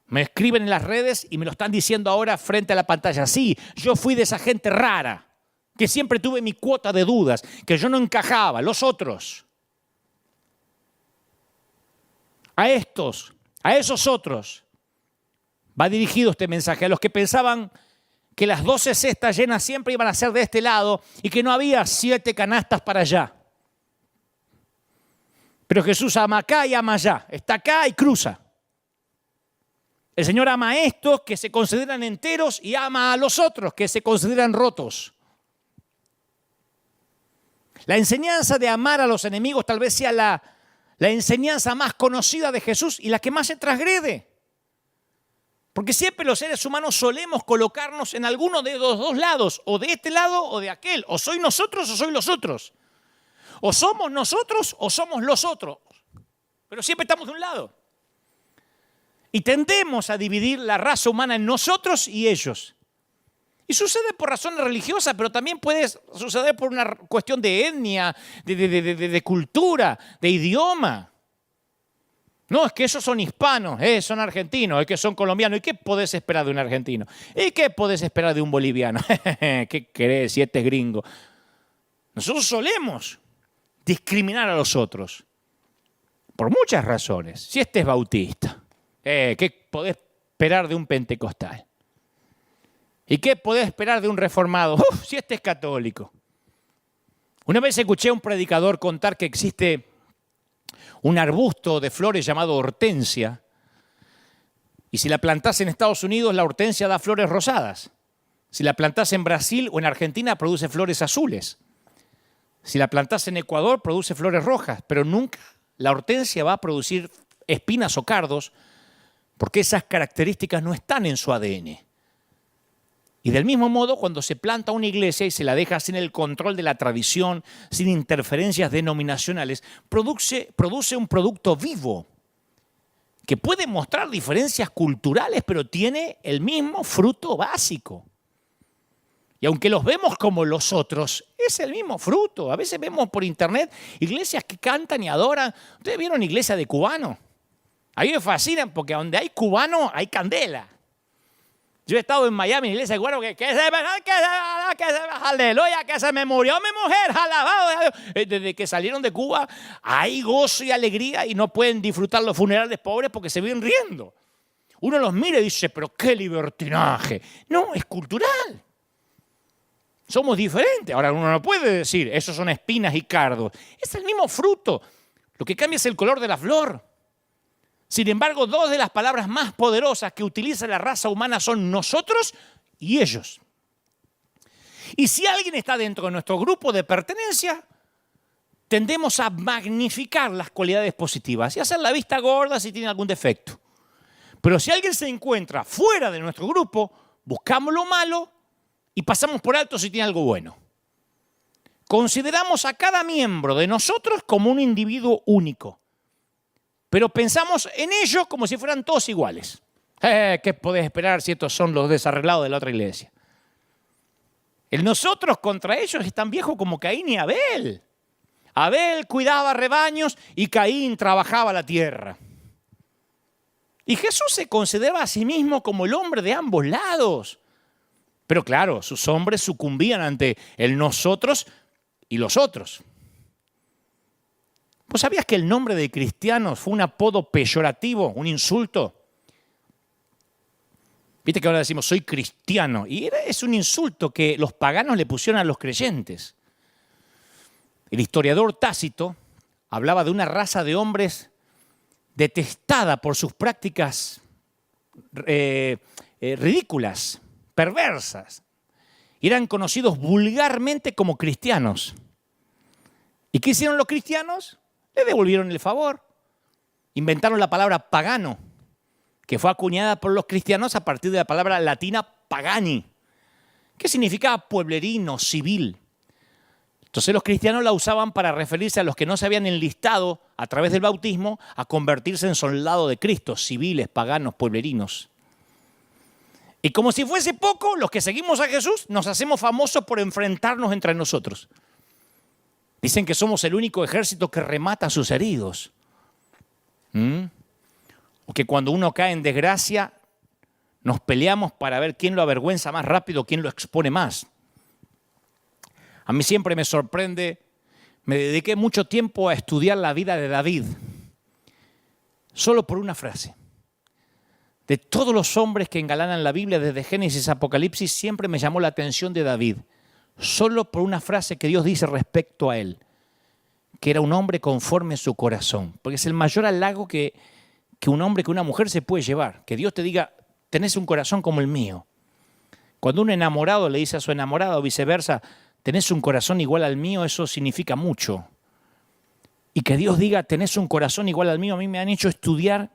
Me escriben en las redes y me lo están diciendo ahora frente a la pantalla. Sí, yo fui de esa gente rara, que siempre tuve mi cuota de dudas, que yo no encajaba, los otros. A esos otros, va dirigido este mensaje, a los que pensaban que las 12 cestas llenas siempre iban a ser de este lado y que no había 7 canastas para allá. Pero Jesús ama acá y ama allá, está acá y cruza. El Señor ama a estos que se consideran enteros y ama a los otros que se consideran rotos. La enseñanza de amar a los enemigos tal vez sea la enseñanza más conocida de Jesús y la que más se transgrede. Porque siempre los seres humanos solemos colocarnos en alguno de los dos lados, o de este lado o de aquel. O soy nosotros o soy los otros. O somos nosotros o somos los otros. Pero siempre estamos de un lado. Y tendemos a dividir la raza humana en nosotros y ellos. Y sucede por razones religiosas, pero también puede suceder por una cuestión de etnia, de cultura, de idioma. No, es que esos son hispanos, son argentinos, es que son colombianos. ¿Y qué podés esperar de un argentino? ¿Y qué podés esperar de un boliviano? ¿Qué querés si este es gringo? Nosotros solemos discriminar a los otros por muchas razones. Si este es bautista, ¿qué podés esperar de un pentecostal? ¿Y qué podés esperar de un reformado? Si este es católico. Una vez escuché a un predicador contar que existe un arbusto de flores llamado hortensia, y si la plantás en Estados Unidos, la hortensia da flores rosadas. Si la plantás en Brasil o en Argentina, produce flores azules. Si la plantás en Ecuador, produce flores rojas, pero nunca la hortensia va a producir espinas o cardos, porque esas características no están en su ADN. Y del mismo modo, cuando se planta una iglesia y se la deja sin el control de la tradición, sin interferencias denominacionales, produce un producto vivo que puede mostrar diferencias culturales, pero tiene el mismo fruto básico. Y aunque los vemos como los otros, es el mismo fruto. A veces vemos por internet iglesias que cantan y adoran. ¿Ustedes vieron iglesia de cubano? A mí me fascinan porque donde hay cubano hay candela. Yo he estado en Miami, en la iglesia de cubano, aleluya, que se me murió mi mujer, alabado a Dios. Desde que salieron de Cuba hay gozo y alegría y no pueden disfrutar los funerales pobres porque se viven riendo. Uno los mira y dice, pero qué libertinaje. No, es cultural. Somos diferentes. Ahora uno no puede decir, esos son espinas y cardos. Es el mismo fruto. Lo que cambia es el color de la flor. Sin embargo, dos de las palabras más poderosas que utiliza la raza humana son nosotros y ellos. Y si alguien está dentro de nuestro grupo de pertenencia, tendemos a magnificar las cualidades positivas y hacer la vista gorda si tiene algún defecto. Pero si alguien se encuentra fuera de nuestro grupo, buscamos lo malo y pasamos por alto si tiene algo bueno. Consideramos a cada miembro de nosotros como un individuo único. Pero pensamos en ellos como si fueran todos iguales. ¿Qué podés esperar si estos son los desarreglados de la otra iglesia? El nosotros contra ellos es tan viejo como Caín y Abel. Abel cuidaba rebaños y Caín trabajaba la tierra. Y Jesús se consideraba a sí mismo como el hombre de ambos lados. Pero claro, sus hombres sucumbían ante el nosotros y los otros. ¿Vos sabías que el nombre de cristianos fue un apodo peyorativo, un insulto? Viste que ahora decimos, soy cristiano. Y es un insulto que los paganos le pusieron a los creyentes. El historiador Tácito hablaba de una raza de hombres detestada por sus prácticas ridículas, perversas. Y eran conocidos vulgarmente como cristianos. ¿Y qué hicieron los cristianos? Le devolvieron el favor. Inventaron la palabra pagano, que fue acuñada por los cristianos a partir de la palabra latina pagani, que significaba pueblerino, civil. Entonces los cristianos la usaban para referirse a los que no se habían enlistado a través del bautismo a convertirse en soldados de Cristo, civiles, paganos, pueblerinos. Y como si fuese poco, los que seguimos a Jesús nos hacemos famosos por enfrentarnos entre nosotros. Dicen que somos el único ejército que remata a sus heridos. O que cuando uno cae en desgracia, nos peleamos para ver quién lo avergüenza más rápido, quién lo expone más. A mí siempre me sorprende, me dediqué mucho tiempo a estudiar la vida de David, solo por una frase. De todos los hombres que engalanan la Biblia desde Génesis a Apocalipsis, siempre me llamó la atención de David. Solo por una frase que Dios dice respecto a él, que era un hombre conforme a su corazón. Porque es el mayor halago que un hombre, que una mujer se puede llevar. Que Dios te diga, tenés un corazón como el mío. Cuando un enamorado le dice a su enamorada o viceversa, tenés un corazón igual al mío, eso significa mucho. Y que Dios diga, tenés un corazón igual al mío, a mí me han hecho estudiar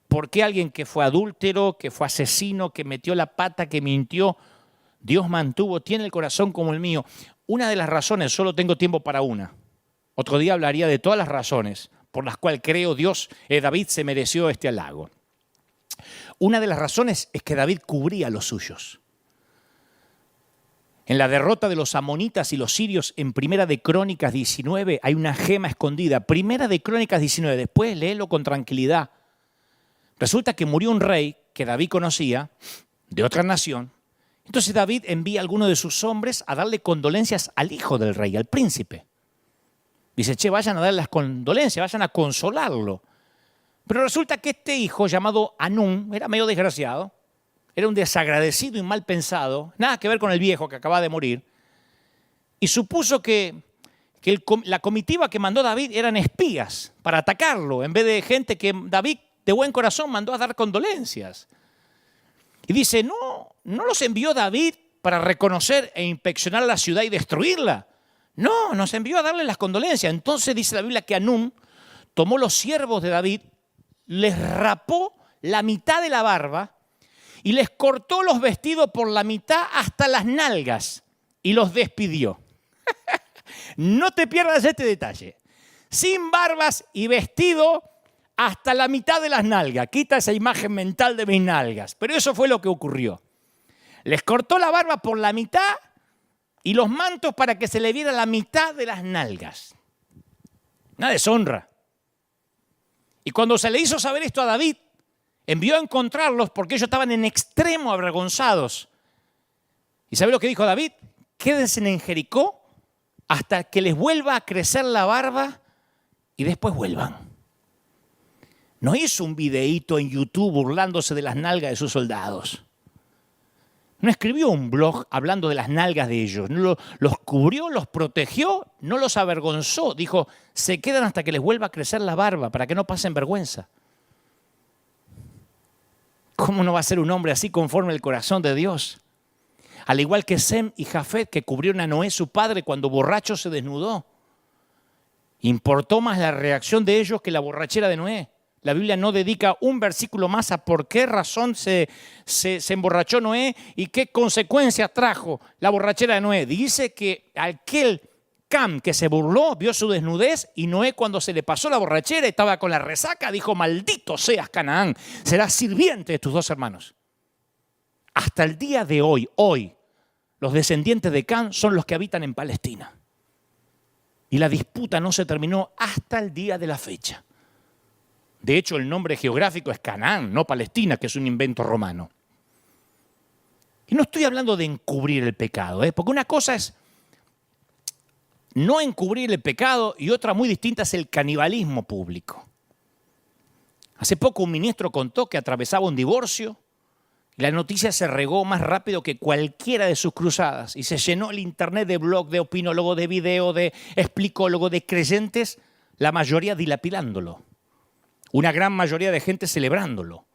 por qué alguien que fue adúltero, que fue asesino, que metió la pata, que mintió, Dios mantuvo, tiene el corazón como el mío. Una de las razones, solo tengo tiempo para una. Otro día hablaría de todas las razones por las cuales creo David se mereció este halago. Una de las razones es que David cubría a los suyos. En la derrota de los amonitas y los sirios en Primera de Crónicas 19 hay una gema escondida. Primera de Crónicas 19, después léelo con tranquilidad. Resulta que murió un rey que David conocía, de otra nación. Entonces David envía a alguno de sus hombres a darle condolencias al hijo del rey, al príncipe. Dice, vayan a darle las condolencias, vayan a consolarlo. Pero resulta que este hijo llamado Anún era medio desgraciado, era un desagradecido y mal pensado, nada que ver con el viejo que acababa de morir, y supuso que la comitiva que mandó David eran espías para atacarlo, en vez de gente que David de buen corazón mandó a dar condolencias. Y dice, no los envió David para reconocer e inspeccionar la ciudad y destruirla. No, nos envió a darle las condolencias. Entonces dice la Biblia que Anún tomó los siervos de David, les rapó la mitad de la barba y les cortó los vestidos por la mitad hasta las nalgas y los despidió. No te pierdas este detalle. Sin barbas y vestido hasta la mitad de las nalgas. Quita esa imagen mental de mis nalgas. Pero eso fue lo que ocurrió. Les cortó la barba por la mitad y los mantos para que se le viera la mitad de las nalgas. Una deshonra. Y cuando se le hizo saber esto a David, envió a encontrarlos porque ellos estaban en extremo avergonzados. ¿Y sabe lo que dijo David? Quédense en Jericó hasta que les vuelva a crecer la barba y después vuelvan. No hizo un videíto en YouTube burlándose de las nalgas de sus soldados. No escribió un blog hablando de las nalgas de ellos. No los cubrió, los protegió, no los avergonzó. Dijo, se quedan hasta que les vuelva a crecer la barba para que no pasen vergüenza. ¿Cómo no va a ser un hombre así conforme al corazón de Dios? Al igual que Sem y Jafet, que cubrieron a Noé, su padre, cuando borracho se desnudó. Importó más la reacción de ellos que la borrachera de Noé. La Biblia no dedica un versículo más a por qué razón se emborrachó Noé y qué consecuencias trajo la borrachera de Noé. Dice que aquel Cam que se burló vio su desnudez y Noé, cuando se le pasó la borrachera, estaba con la resaca, dijo, maldito seas Canaán, serás sirviente de tus dos hermanos. Hasta el día de hoy, los descendientes de Cam son los que habitan en Palestina. Y la disputa no se terminó hasta el día de la fecha. De hecho, el nombre geográfico es Canaán, no Palestina, que es un invento romano. Y no estoy hablando de encubrir el pecado, porque una cosa es no encubrir el pecado y otra muy distinta es el canibalismo público. Hace poco un ministro contó que atravesaba un divorcio. La noticia se regó más rápido que cualquiera de sus cruzadas y se llenó el internet de blog, de opinólogos, de video, de explicólogos, de creyentes, la mayoría dilapidándolo. Una gran mayoría de gente celebrándolo.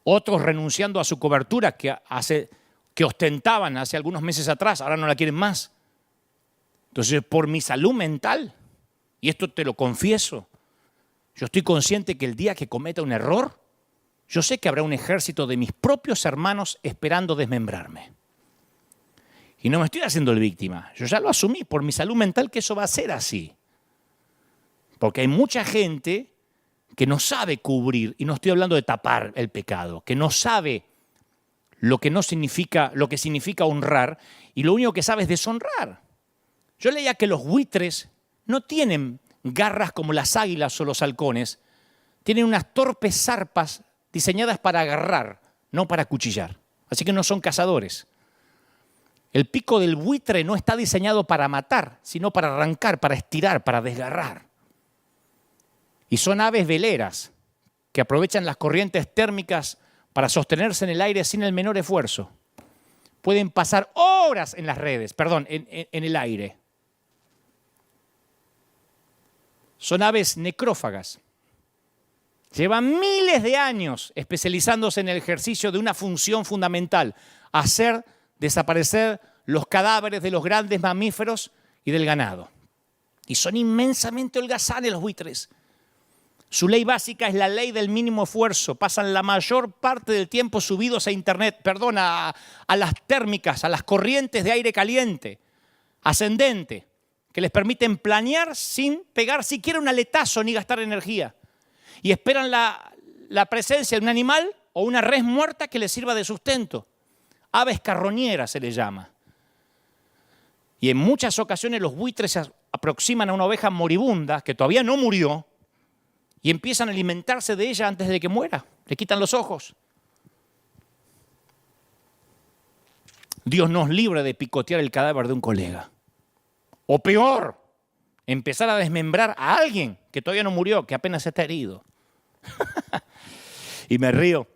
Otros renunciando a su cobertura que ostentaban hace algunos meses atrás, ahora no la quieren más. Entonces, por mi salud mental, y esto te lo confieso, yo estoy consciente que el día que cometa un error, yo sé que habrá un ejército de mis propios hermanos esperando desmembrarme. Y no me estoy haciendo el víctima. Yo ya lo asumí por mi salud mental que eso va a ser así. Porque hay mucha gente que no sabe cubrir, y no estoy hablando de tapar el pecado, que no sabe lo que significa honrar, y lo único que sabe es deshonrar. Yo leía que los buitres no tienen garras como las águilas o los halcones, tienen unas torpes zarpas diseñadas para agarrar, no para acuchillar. Así que no son cazadores. El pico del buitre no está diseñado para matar, sino para arrancar, para estirar, para desgarrar. Y son aves veleras que aprovechan las corrientes térmicas para sostenerse en el aire sin el menor esfuerzo. Pueden pasar horas en en el aire. Son aves necrófagas. Llevan miles de años especializándose en el ejercicio de una función fundamental, hacer desaparecer los cadáveres de los grandes mamíferos y del ganado. Y son inmensamente holgazanes los buitres. Su ley básica es la ley del mínimo esfuerzo. Pasan la mayor parte del tiempo subidos a internet, a las térmicas, a las corrientes de aire caliente, ascendente, que les permiten planear sin pegar siquiera un aletazo ni gastar energía. Y esperan la presencia de un animal o una res muerta que les sirva de sustento. Aves carroñeras se les llama. Y en muchas ocasiones los buitres se aproximan a una oveja moribunda que todavía no murió y empiezan a alimentarse de ella antes de que muera. Le quitan los ojos. Dios nos libre de picotear el cadáver de un colega. O peor, empezar a desmembrar a alguien que todavía no murió, que apenas está herido. Y me río,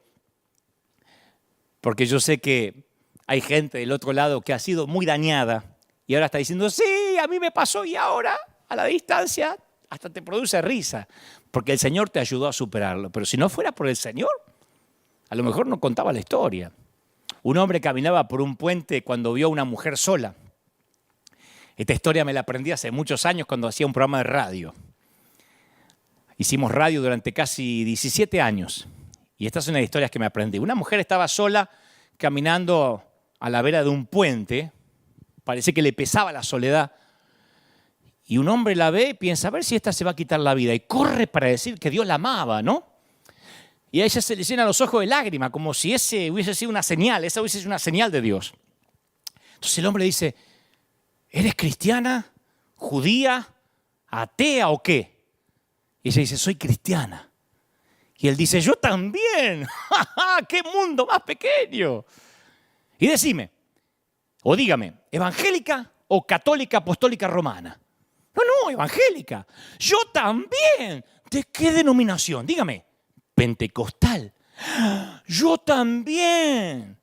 porque yo sé que hay gente del otro lado que ha sido muy dañada y ahora está diciendo, sí, a mí me pasó y ahora, a la distancia, hasta te produce risa, porque el Señor te ayudó a superarlo. Pero si no fuera por el Señor, a lo mejor no contaba la historia. Un hombre caminaba por un puente cuando vio a una mujer sola. Esta historia me la aprendí hace muchos años cuando hacía un programa de radio. Hicimos radio durante casi 17 años. Y esta es una de las historias que me aprendí. Una mujer estaba sola caminando a la vera de un puente. Parece que le pesaba la soledad. Y un hombre la ve y piensa, a ver si esta se va a quitar la vida. Y corre para decir que Dios la amaba, ¿no? Y a ella se le llenan los ojos de lágrimas, como si ese hubiese sido una señal, esa hubiese sido una señal de Dios. Entonces el hombre dice, ¿eres cristiana, judía, atea o qué? Y ella dice, soy cristiana. Y él dice, yo también. ¡Qué mundo más pequeño! Y decime, o dígame, ¿evangélica o católica apostólica romana? No, evangélica. Yo también. ¿De qué denominación? Dígame. Pentecostal. Yo también.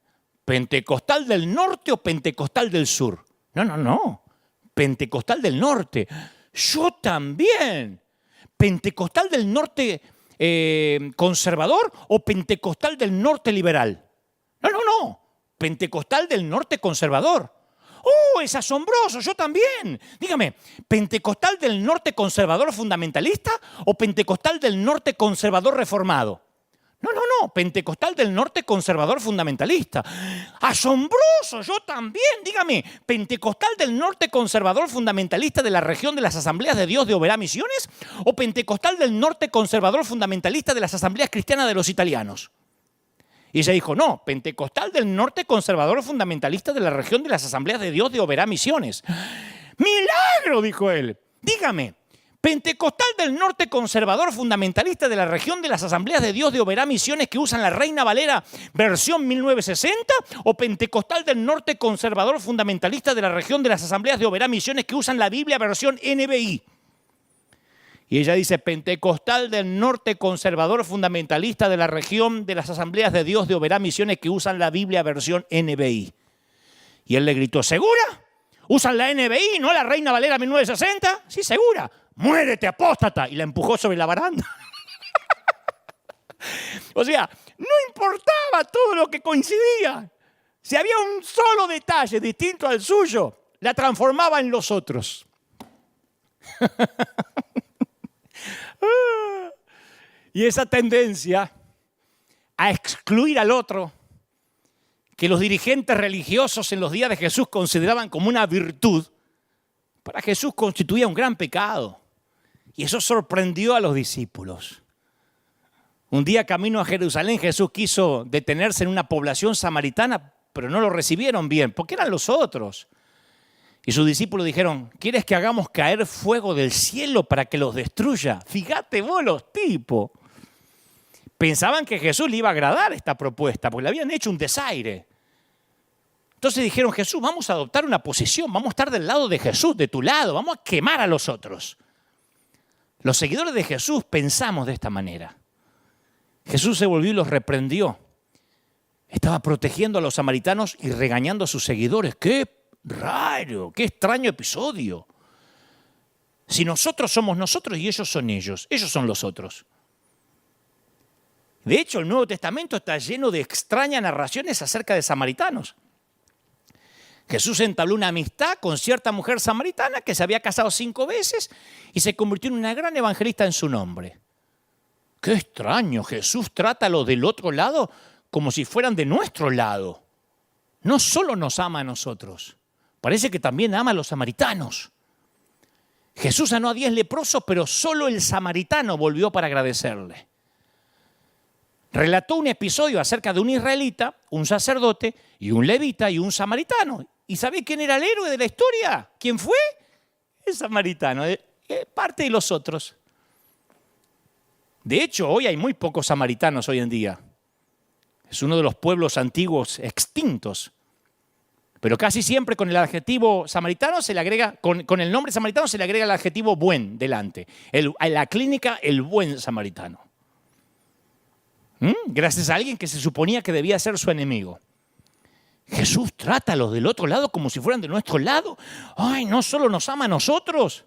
¿Pentecostal del norte o pentecostal del sur? No. Pentecostal del norte. Yo también. ¿Pentecostal del norte conservador o pentecostal del norte liberal? No. Pentecostal del norte conservador. ¡Oh, es asombroso! Yo también. Dígame, ¿pentecostal del norte conservador fundamentalista o pentecostal del norte conservador reformado? No, pentecostal del norte conservador fundamentalista. ¡Asombroso! Yo también. Dígame, ¿pentecostal del norte conservador fundamentalista de la región de las Asambleas de Dios de Oberá Misiones o pentecostal del norte conservador fundamentalista de las Asambleas Cristianas de los Italianos? Y ella dijo, no, pentecostal del norte conservador fundamentalista de la región de las Asambleas de Dios de Oberá Misiones. ¡Milagro!, dijo él. Dígame, pentecostal del norte conservador fundamentalista de la región de las Asambleas de Dios de Oberá Misiones que usan la Reina Valera versión 1960 o pentecostal del norte conservador fundamentalista de la región de las Asambleas de Oberá Misiones que usan la Biblia versión NBI. Y ella dice, pentecostal del norte conservador fundamentalista de la región de las Asambleas de Dios de Oberá Misiones que usan la Biblia versión NBI. Y él le gritó, ¿segura? ¿Usan la NBI, no la Reina Valera 1960? Sí, segura. ¡Muérete, apóstata! Y la empujó sobre la baranda. O sea, no importaba todo lo que coincidía. Si había un solo detalle distinto al suyo, la transformaba en los otros. Y esa tendencia a excluir al otro, que los dirigentes religiosos en los días de Jesús consideraban como una virtud, para Jesús constituía un gran pecado. Y eso sorprendió a los discípulos. Un día camino a Jerusalén, Jesús quiso detenerse en una población samaritana, pero no lo recibieron bien, porque eran los otros. Y sus discípulos dijeron, ¿quieres que hagamos caer fuego del cielo para que los destruya? Fíjate vos los tipos. Pensaban que Jesús le iba a agradar esta propuesta, porque le habían hecho un desaire. Entonces dijeron, Jesús, vamos a adoptar una posición, vamos a estar del lado de Jesús, de tu lado, vamos a quemar a los otros. Los seguidores de Jesús pensamos de esta manera. Jesús se volvió y los reprendió. Estaba protegiendo a los samaritanos y regañando a sus seguidores. ¡Qué raro! ¡Qué extraño episodio! Si nosotros somos nosotros y ellos son los otros. De hecho, el Nuevo Testamento está lleno de extrañas narraciones acerca de samaritanos. Jesús entabló una amistad con cierta mujer samaritana que se había casado 5 veces y se convirtió en una gran evangelista en su nombre. Qué extraño, Jesús trata a los del otro lado como si fueran de nuestro lado. No solo nos ama a nosotros, parece que también ama a los samaritanos. Jesús sanó a 10 leprosos, pero solo el samaritano volvió para agradecerle. Relató un episodio acerca de un israelita, un sacerdote y un levita y un samaritano. ¿Y sabe quién era el héroe de la historia? ¿Quién fue? El samaritano, parte de los otros. De hecho, hoy hay muy pocos samaritanos hoy en día. Es uno de los pueblos antiguos extintos. Pero casi siempre con el adjetivo samaritano se le agrega, con el nombre samaritano se le agrega el adjetivo buen delante. En la clínica, el buen samaritano. Gracias a alguien que se suponía que debía ser su enemigo. Jesús trata a los del otro lado como si fueran de nuestro lado. Ay, no solo nos ama a nosotros.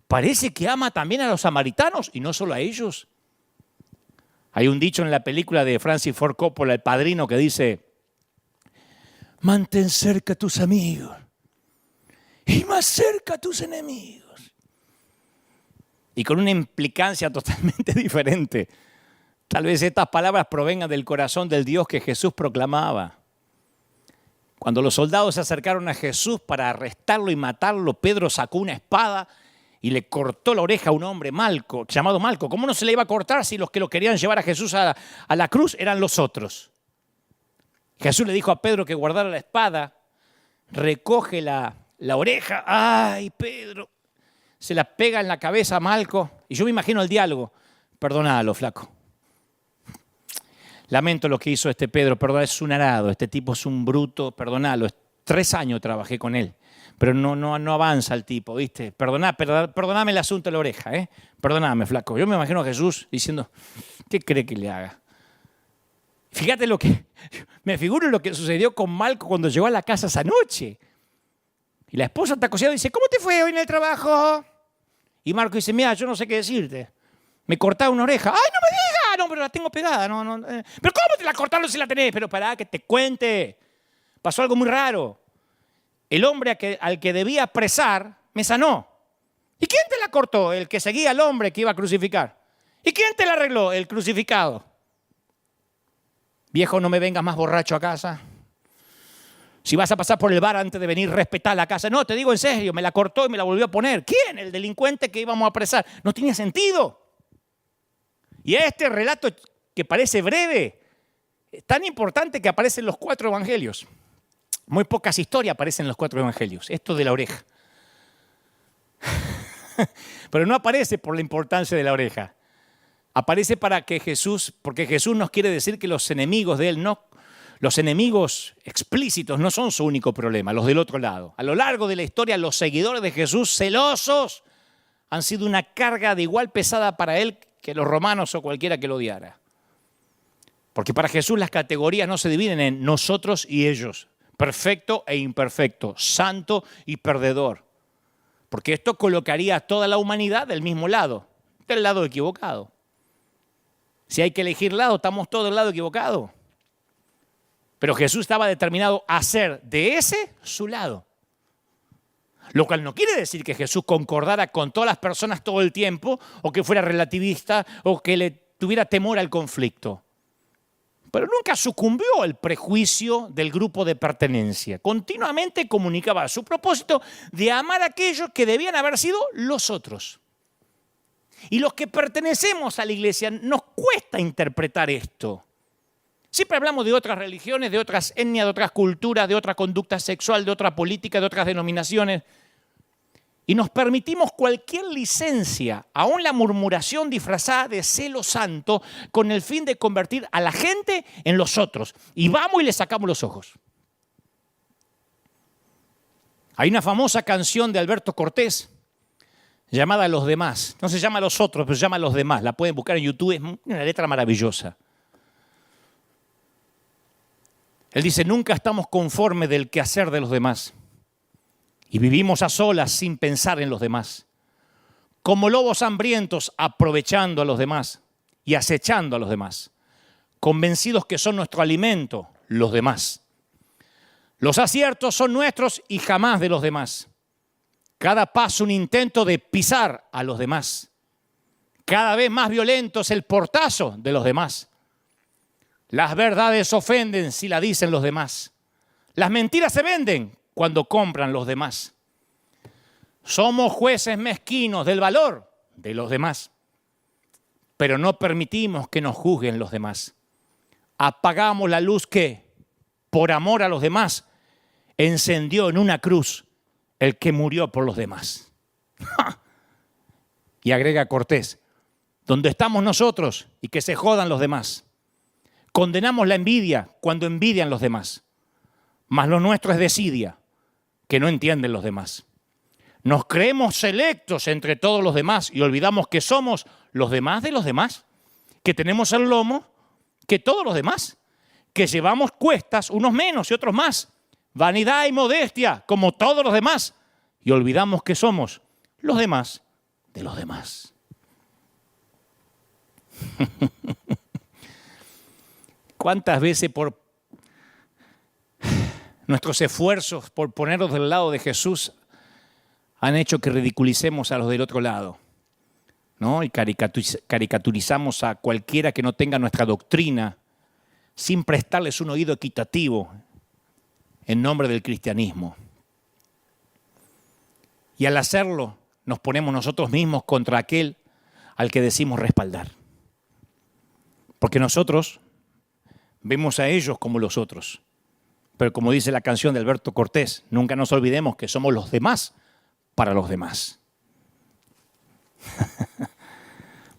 Parece que ama también a los samaritanos y no solo a ellos. Hay un dicho en la película de Francis Ford Coppola, El Padrino, que dice: mantén cerca a tus amigos y más cerca a tus enemigos. Y con una implicancia totalmente diferente. Tal vez estas palabras provengan del corazón del Dios que Jesús proclamaba. Cuando los soldados se acercaron a Jesús para arrestarlo y matarlo, Pedro sacó una espada y le cortó la oreja a un hombre llamado Malco. ¿Cómo no se le iba a cortar si los que lo querían llevar a Jesús a la cruz eran los otros? Jesús le dijo a Pedro que guardara la espada, recoge la oreja. ¡Ay, Pedro! Se la pega en la cabeza a Malco. Y yo me imagino el diálogo. Perdónalo, flaco. Lamento lo que hizo este Pedro, perdón, es un arado, este tipo es un bruto, perdónalo. 3 años trabajé con él, pero no avanza el tipo, ¿viste? Perdóname el asunto de la oreja, ¿eh? Perdóname, flaco. Yo me imagino a Jesús diciendo, ¿qué cree que le haga? Fíjate me figuro lo que sucedió con Malco cuando llegó a la casa esa noche. Y la esposa está cosiendo y dice, ¿cómo te fue hoy en el trabajo? Y Marco dice, mira, yo no sé qué decirte. Me cortaron una oreja. ¡Ay, no me digas! No, pero la tengo pegada. ¿Pero cómo te la cortaron si la tenés? Pero pará, que te cuente. Pasó algo muy raro. El hombre al que debía apresar me sanó. ¿Y quién te la cortó? El que seguía al hombre que iba a crucificar. ¿Y quién te la arregló? El crucificado. Viejo, no me vengas más borracho a casa. Si vas a pasar por el bar antes de venir, respetá la casa. No, te digo en serio, me la cortó y me la volvió a poner. ¿Quién? El delincuente que íbamos a apresar. No tenía sentido. Y este relato que parece breve, es tan importante que aparece en los 4 evangelios. Muy pocas historias aparecen en los 4 evangelios. Esto de la oreja. Pero no aparece por la importancia de la oreja. Aparece porque Jesús nos quiere decir que los enemigos de Él, los enemigos explícitos no son su único problema, los del otro lado. A lo largo de la historia, los seguidores de Jesús, celosos, han sido una carga de igual pesada para Él que los romanos o cualquiera que lo odiara. Porque para Jesús las categorías no se dividen en nosotros y ellos, perfecto e imperfecto, santo y perdedor. Porque esto colocaría a toda la humanidad del mismo lado, del lado equivocado. Si hay que elegir lado, estamos todos del lado equivocado. Pero Jesús estaba determinado a hacer de ese su lado. Lo cual no quiere decir que Jesús concordara con todas las personas todo el tiempo, o que fuera relativista, o que le tuviera temor al conflicto. Pero nunca sucumbió al prejuicio del grupo de pertenencia. Continuamente comunicaba su propósito de amar a aquellos que debían haber sido los otros. Y los que pertenecemos a la iglesia nos cuesta interpretar esto. Siempre hablamos de otras religiones, de otras etnias, de otras culturas, de otra conducta sexual, de otra política, de otras denominaciones. Y nos permitimos cualquier licencia, aún la murmuración disfrazada de celo santo, con el fin de convertir a la gente en los otros. Y vamos y le sacamos los ojos. Hay una famosa canción de Alberto Cortés llamada Los Demás. No se llama Los Otros, pero se llama Los Demás. La pueden buscar en YouTube, es una letra maravillosa. Él dice, nunca estamos conformes del quehacer de los demás. Y vivimos a solas sin pensar en los demás. Como lobos hambrientos aprovechando a los demás y acechando a los demás. Convencidos que son nuestro alimento, los demás. Los aciertos son nuestros y jamás de los demás. Cada paso un intento de pisar a los demás. Cada vez más violento es el portazo de los demás. Las verdades ofenden si la dicen los demás. Las mentiras se venden cuando compran los demás. Somos jueces mezquinos del valor de los demás, pero no permitimos que nos juzguen los demás. Apagamos la luz que, por amor a los demás, encendió en una cruz el que murió por los demás. Y agrega Cortés, donde estamos nosotros y que se jodan los demás. Condenamos la envidia cuando envidian los demás, mas lo nuestro es desidia, que no entienden los demás. Nos creemos selectos entre todos los demás y olvidamos que somos los demás de los demás, que tenemos el lomo que todos los demás, que llevamos cuestas unos menos y otros más, vanidad y modestia como todos los demás, y olvidamos que somos los demás de los demás. ¿Cuántas veces por nuestros esfuerzos por ponernos del lado de Jesús han hecho que ridiculicemos a los del otro lado, ¿no? Y caricaturizamos a cualquiera que no tenga nuestra doctrina sin prestarles un oído equitativo en nombre del cristianismo. Y al hacerlo nos ponemos nosotros mismos contra aquel al que decimos respaldar. Porque nosotros vemos a ellos como los otros. Pero como dice la canción de Alberto Cortés, nunca nos olvidemos que somos los demás para los demás.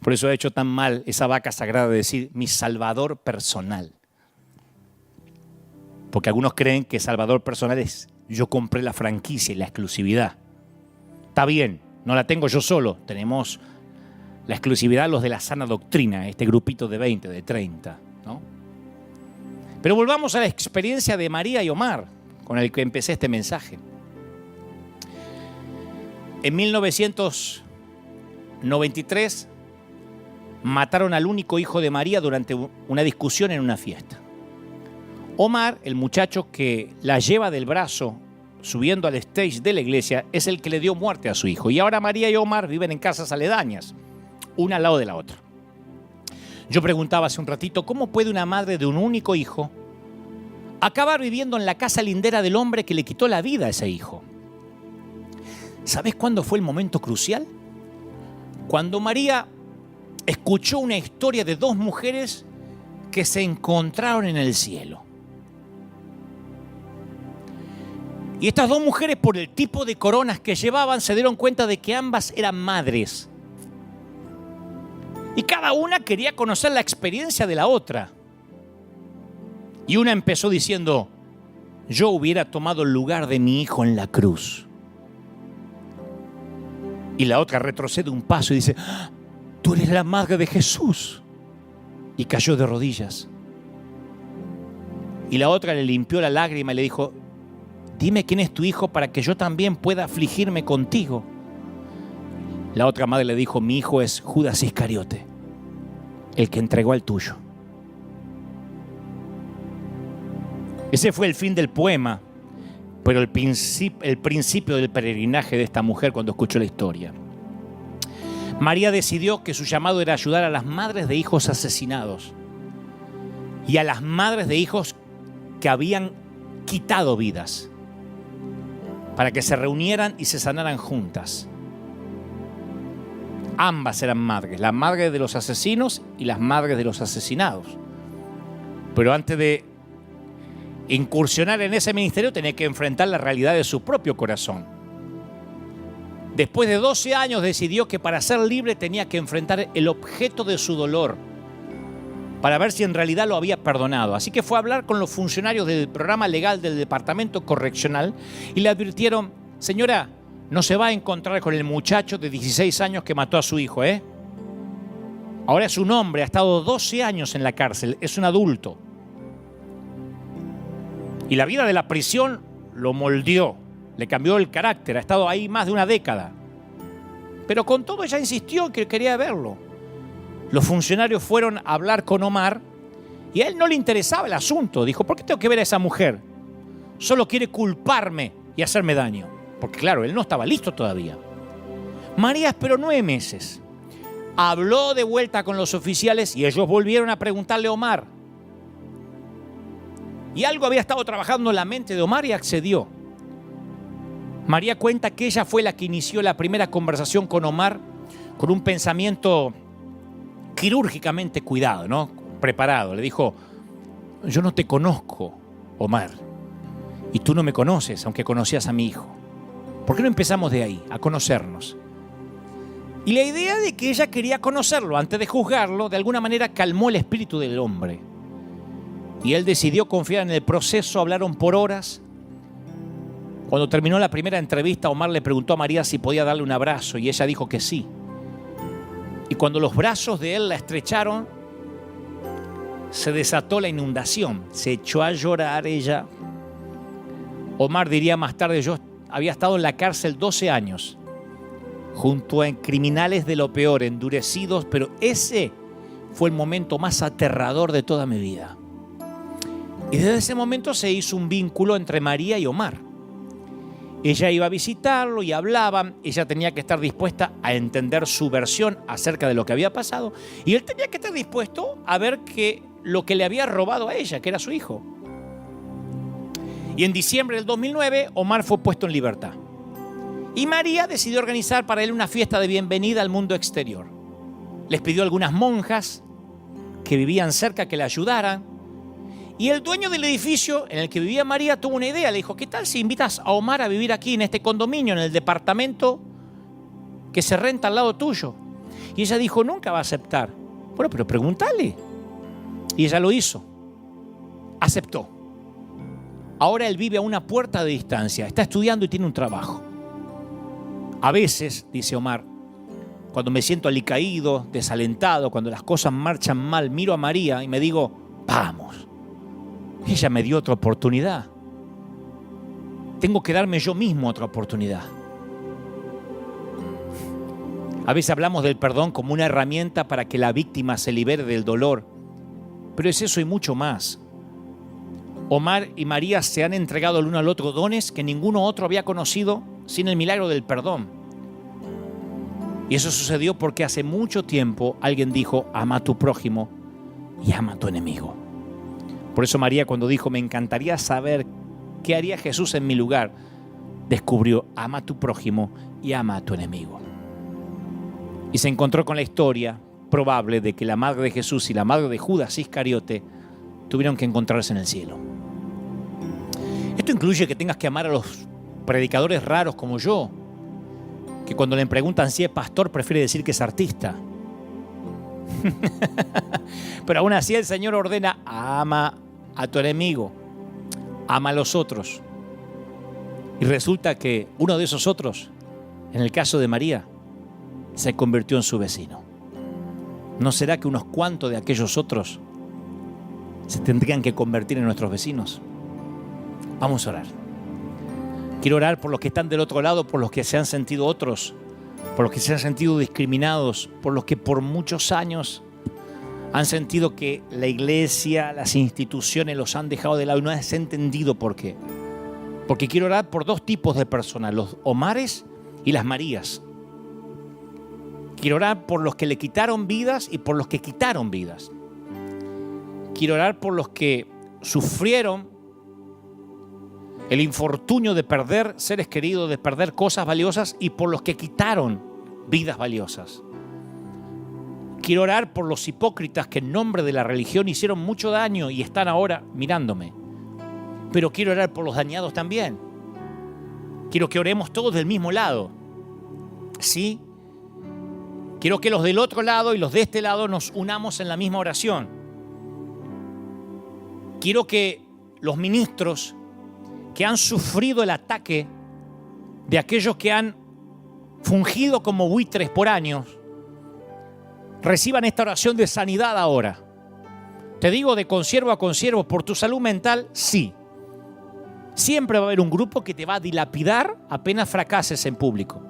Por eso ha hecho tan mal esa vaca sagrada de decir mi salvador personal. Porque algunos creen que salvador personal es yo compré la franquicia y la exclusividad. Está bien, no la tengo yo solo, tenemos la exclusividad los de la sana doctrina, este grupito de 20, de 30, ¿no? Pero volvamos a la experiencia de María y Omar, con el que empecé este mensaje. En 1993 mataron al único hijo de María durante una discusión en una fiesta. Omar, el muchacho que la lleva del brazo subiendo al stage de la iglesia, es el que le dio muerte a su hijo. Y ahora María y Omar viven en casas aledañas, una al lado de la otra. Yo preguntaba hace un ratito, ¿cómo puede una madre de un único hijo acabar viviendo en la casa lindera del hombre que le quitó la vida a ese hijo? ¿Sabes cuándo fue el momento crucial? Cuando María escuchó una historia de dos mujeres que se encontraron en el cielo. Y estas dos mujeres, por el tipo de coronas que llevaban, se dieron cuenta de que ambas eran madres. Y cada una quería conocer la experiencia de la otra. Y una empezó diciendo, yo hubiera tomado el lugar de mi hijo en la cruz. Y la otra retrocede un paso y dice, tú eres la madre de Jesús. Y cayó de rodillas. Y la otra le limpió la lágrima y le dijo, dime quién es tu hijo para que yo también pueda afligirme contigo. La otra madre le dijo, mi hijo es Judas Iscariote, el que entregó al tuyo. Ese fue el fin del poema, pero el principio del peregrinaje de esta mujer cuando escuchó la historia. María decidió que su llamado era ayudar a las madres de hijos asesinados y a las madres de hijos que habían quitado vidas, para que se reunieran y se sanaran juntas. Ambas eran madres, la madre de los asesinos y las madres de los asesinados. Pero antes de incursionar en ese ministerio tenía que enfrentar la realidad de su propio corazón. Después de 12 años decidió que para ser libre tenía que enfrentar el objeto de su dolor para ver si en realidad lo había perdonado. Así que fue a hablar con los funcionarios del programa legal del Departamento Correccional y le advirtieron, señora, no se va a encontrar con el muchacho de 16 años que mató a su hijo, ¿eh? Ahora es un hombre, ha estado 12 años en la cárcel, es un adulto. Y la vida de la prisión lo moldeó, le cambió el carácter, ha estado ahí más de una década. Pero con todo ella insistió en que quería verlo. Los funcionarios fueron a hablar con Omar y a él no le interesaba el asunto. Dijo, ¿por qué tengo que ver a esa mujer? solo quiere culparme y hacerme daño. Porque claro, él no estaba listo todavía. María esperó 9 meses. Habló de vuelta con los oficiales y ellos volvieron a preguntarle a Omar. Y algo había estado trabajando en la mente de Omar y accedió. María cuenta que ella fue la que inició la primera conversación con Omar con un pensamiento quirúrgicamente cuidado, ¿no? Preparado. Le dijo: yo no te conozco, Omar, y tú no me conoces, aunque conocías a mi hijo. ¿Por qué no empezamos de ahí, a conocernos? Y la idea de que ella quería conocerlo antes de juzgarlo, de alguna manera calmó el espíritu del hombre. Y él decidió confiar en el proceso. Hablaron por horas. Cuando terminó la primera entrevista, Omar le preguntó a María si podía darle un abrazo y ella dijo que sí. Y cuando los brazos de él la estrecharon, se desató la inundación. Se echó a llorar ella. Omar diría más tarde: yo había estado en la cárcel 12 años, junto a criminales de lo peor, endurecidos, pero ese fue el momento más aterrador de toda mi vida. Y desde ese momento se hizo un vínculo entre María y Omar. Ella iba a visitarlo y hablaban. Ella tenía que estar dispuesta a entender su versión acerca de lo que había pasado. Y él tenía que estar dispuesto a ver que lo que le había robado a ella, que era su hijo. Y en diciembre del 2009, Omar fue puesto en libertad. Y María decidió organizar para él una fiesta de bienvenida al mundo exterior. Les pidió a algunas monjas que vivían cerca que le ayudaran. Y el dueño del edificio en el que vivía María tuvo una idea. Le dijo: ¿qué tal si invitas a Omar a vivir aquí en este condominio, en el departamento que se renta al lado tuyo? Y ella dijo: nunca va a aceptar. Bueno, pero pregúntale. Y ella lo hizo. Aceptó. Ahora él vive a una puerta de distancia. Está estudiando y tiene un trabajo. A veces, dice Omar, cuando me siento alicaído, desalentado, cuando las cosas marchan mal, miro a María y me digo: vamos. Ella me dio otra oportunidad. Tengo que darme yo mismo otra oportunidad. A veces hablamos del perdón como una herramienta para que la víctima se libere del dolor, pero es eso y mucho más. Omar y María se han entregado el uno al otro dones que ninguno otro había conocido sin el milagro del perdón. Y eso sucedió porque hace mucho tiempo alguien dijo: ama a tu prójimo y ama a tu enemigo. Por eso María, cuando dijo: me encantaría saber qué haría Jesús en mi lugar, descubrió: ama a tu prójimo y ama a tu enemigo. Y se encontró con la historia probable de que la madre de Jesús y la madre de Judas Iscariote tuvieron que encontrarse en el cielo. Esto incluye que tengas que amar a los predicadores raros como yo, que cuando le preguntan si es pastor prefiere decir que es artista. Pero aún así el Señor ordena: ama a tu enemigo, ama a los otros. Y resulta que uno de esos otros, en el caso de María, se convirtió en su vecino. ¿No será que unos cuantos de aquellos otros se tendrían que convertir en nuestros vecinos? Vamos a orar. Quiero orar por los que están del otro lado, por los que se han sentido otros, por los que se han sentido discriminados, por los que por muchos años han sentido que la iglesia, las instituciones los han dejado de lado y no has entendido por qué. Porque quiero orar por 2 tipos de personas: los Omares y las Marías. Quiero orar por los que le quitaron vidas y por los que quitaron vidas. Quiero orar por los que sufrieron el infortunio de perder seres queridos, de perder cosas valiosas, y por los que quitaron vidas valiosas. Quiero orar por los hipócritas que en nombre de la religión hicieron mucho daño y están ahora mirándome. Pero quiero orar por los dañados también. Quiero que oremos todos del mismo lado. ¿Sí? Quiero que los del otro lado y los de este lado nos unamos en la misma oración. Quiero que los ministros que han sufrido el ataque de aquellos que han fungido como buitres por años reciban esta oración de sanidad ahora. Te digo de consiervo a consiervo, por tu salud mental, sí. Siempre va a haber un grupo que te va a dilapidar apenas fracases en público.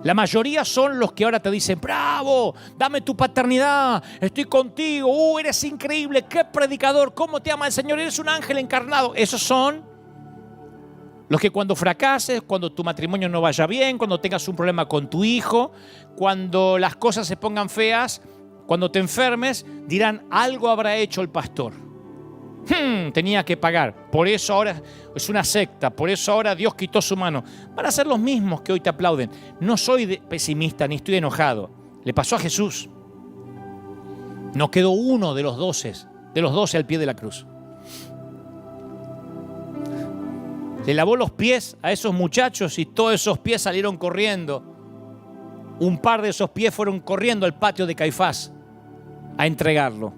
La mayoría son los que ahora te dicen: bravo, dame tu paternidad, estoy contigo, eres increíble, qué predicador, cómo te ama el Señor, eres un ángel encarnado. Esos son Los que cuando fracases, cuando tu matrimonio no vaya bien, cuando tengas un problema con tu hijo, cuando las cosas se pongan feas, cuando te enfermes, dirán, algo habrá hecho el pastor. Tenía que pagar. Por eso ahora es una secta. Por eso ahora Dios quitó su mano. Van a ser los mismos que hoy te aplauden. No soy pesimista ni estoy enojado. Le pasó a Jesús. No quedó uno de los 12 al pie de la cruz. Le lavó los pies a esos muchachos y todos esos pies salieron corriendo. Un par de esos pies fueron corriendo al patio de Caifás a entregarlo.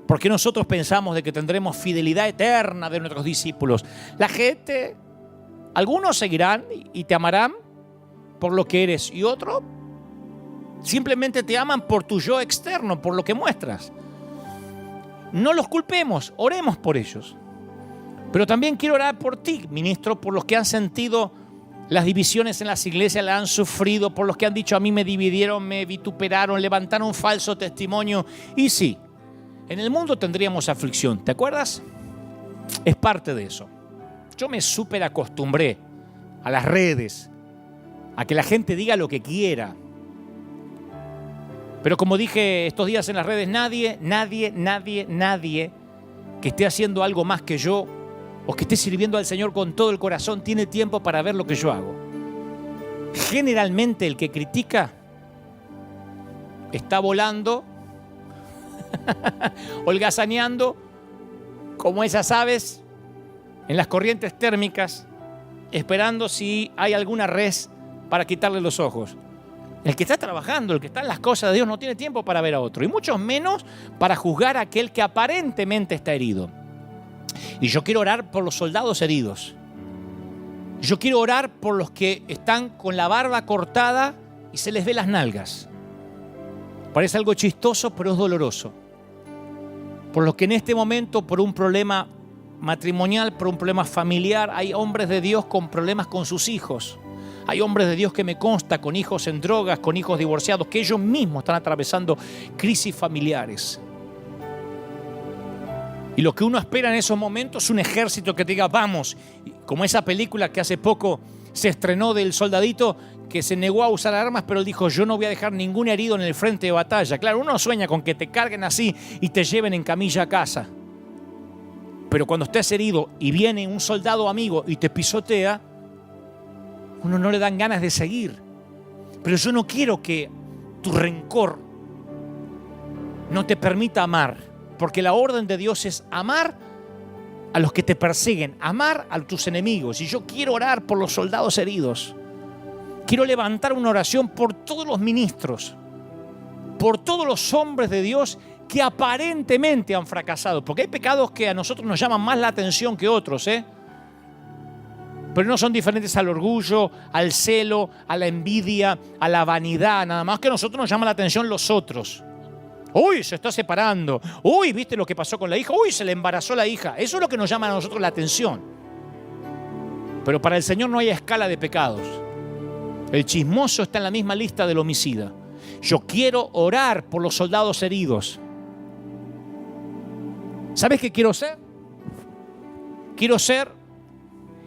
Porque nosotros pensamos de que tendremos fidelidad eterna de nuestros discípulos. La gente, algunos seguirán y te amarán por lo que eres y otros simplemente te aman por tu yo externo, por lo que muestras. No los culpemos, oremos por ellos. Pero también quiero orar por ti, ministro, por los que han sentido las divisiones en las iglesias, las han sufrido, por los que han dicho a mí me dividieron, me vituperaron, levantaron falso testimonio. Y sí, en el mundo tendríamos aflicción, ¿te acuerdas? Es parte de eso. Yo me súper acostumbré a las redes, a que la gente diga lo que quiera. Pero como dije estos días en las redes, nadie que esté haciendo algo más que yo o que esté sirviendo al Señor con todo el corazón tiene tiempo para ver lo que yo hago. Generalmente el que critica está volando, holgazaneando, como esas aves en las corrientes térmicas, esperando si hay alguna res para quitarle los ojos. El que está trabajando, el que está en las cosas de Dios no tiene tiempo para ver a otro, y mucho menos para juzgar a aquel que aparentemente está herido. Y yo quiero orar por los soldados heridos. Yo quiero orar por los que están con la barba cortada y se les ve las nalgas. Parece algo chistoso, pero es doloroso. Por los que en este momento, por un problema matrimonial, por un problema familiar, hay hombres de Dios con problemas con sus hijos. Hay hombres de Dios que me consta con hijos en drogas, con hijos divorciados, que ellos mismos están atravesando crisis familiares. Y lo que uno espera en esos momentos es un ejército que te diga, vamos. Como esa película que hace poco se estrenó del soldadito que se negó a usar armas, pero él dijo, yo no voy a dejar ningún herido en el frente de batalla. Claro, uno sueña con que te carguen así y te lleven en camilla a casa. Pero cuando estés herido y viene un soldado amigo y te pisotea, uno no le dan ganas de seguir. Pero yo no quiero que tu rencor no te permita amar. Porque la orden de Dios es amar a los que te persiguen, amar a tus enemigos. Y yo quiero orar por los soldados heridos. Quiero levantar una oración por todos los ministros, por todos los hombres de Dios que aparentemente han fracasado. Porque hay pecados que a nosotros nos llaman más la atención que otros, pero no son diferentes al orgullo, al celo, a la envidia, a la vanidad. Nada más que a nosotros nos llama la atención los otros. Uy, se está separando. Uy, ¿viste lo que pasó con la hija? Uy, se le embarazó la hija. Eso es lo que nos llama a nosotros la atención. Pero para el Señor no hay escala de pecados. El chismoso está en la misma lista del homicida. Yo quiero orar por los soldados heridos. ¿Sabes qué quiero ser? Quiero ser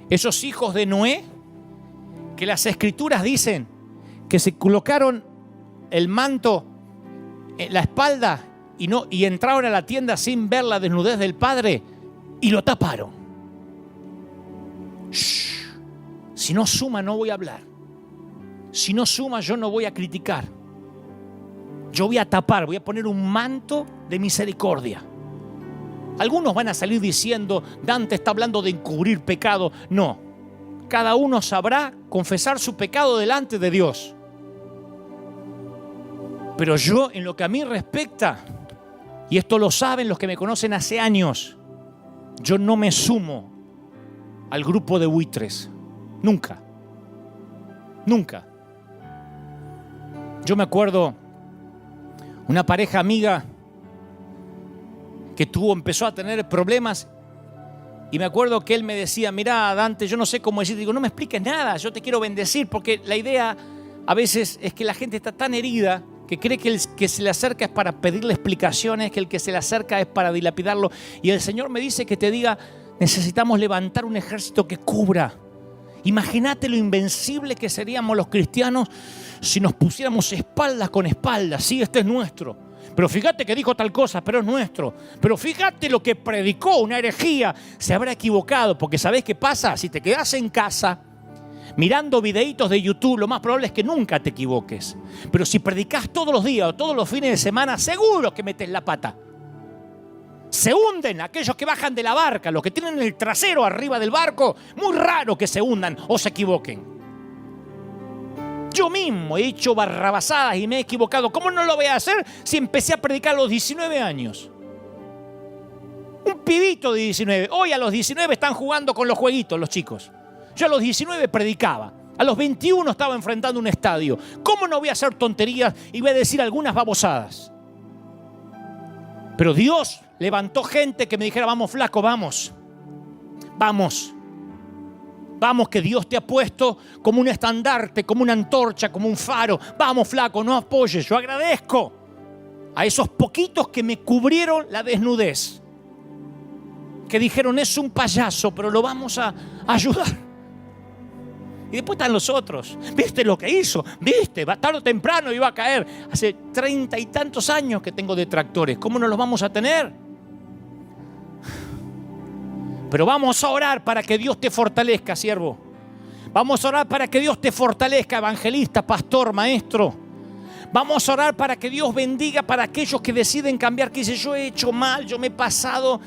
esos hijos de Noé que las Escrituras dicen que se colocaron el manto en la espalda y entraron a la tienda sin ver la desnudez del padre y lo taparon. Shh. Si no suma, no voy a hablar. Si no suma, yo no voy a criticar. Yo voy a tapar, voy a poner un manto de misericordia. Algunos van a salir diciendo, Dante está hablando de encubrir pecado. No, cada uno sabrá confesar su pecado delante de Dios. Pero yo, en lo que a mí respecta, y esto lo saben los que me conocen hace años, yo no me sumo al grupo de buitres. Nunca. Nunca. Yo me acuerdo una pareja amiga que empezó a tener problemas y me acuerdo que él me decía, mirá, Dante, yo no sé cómo decir. Digo, no me expliques nada, yo te quiero bendecir, porque la idea a veces es que la gente está tan herida que cree que el que se le acerca es para pedirle explicaciones, que el que se le acerca es para dilapidarlo. Y el Señor me dice que te diga, necesitamos levantar un ejército que cubra Imagínate lo invencible que seríamos los cristianos si nos pusiéramos espalda con espalda. Sí, este es nuestro. Pero fíjate que dijo tal cosa, pero es nuestro. Pero fíjate lo que predicó, una herejía. Se habrá equivocado, porque ¿sabés qué pasa? Si te quedás en casa mirando videitos de YouTube, lo más probable es que nunca te equivoques. Pero si predicás todos los días o todos los fines de semana, seguro que metes la pata. Se hunden aquellos que bajan de la barca, los que tienen el trasero arriba del barco. Muy raro que se hundan o se equivoquen. Yo mismo he hecho barrabasadas y me he equivocado. ¿Cómo no lo voy a hacer si empecé a predicar a los 19 años? Un pibito de 19. Hoy a los 19 están jugando con los jueguitos los chicos. Yo a los 19 predicaba. A los 21 estaba enfrentando un estadio. ¿Cómo no voy a hacer tonterías y voy a decir algunas babosadas? Pero Dios levantó gente que me dijera, vamos flaco, vamos. Vamos. Vamos, que Dios te ha puesto como un estandarte, como una antorcha, como un faro. Vamos flaco, no apoyes. Yo agradezco a esos poquitos que me cubrieron la desnudez. Que dijeron, es un payaso, pero lo vamos a ayudar. Y después están los otros. ¿Viste lo que hizo? ¿Viste? Tarde o temprano iba a caer. Hace 30 y tantos años que tengo detractores. ¿Cómo no los vamos a tener? Pero vamos a orar para que Dios te fortalezca, siervo. Vamos a orar para que Dios te fortalezca, evangelista, pastor, maestro. Vamos a orar para que Dios bendiga para aquellos que deciden cambiar. Que dice, yo he hecho mal, yo me he pasado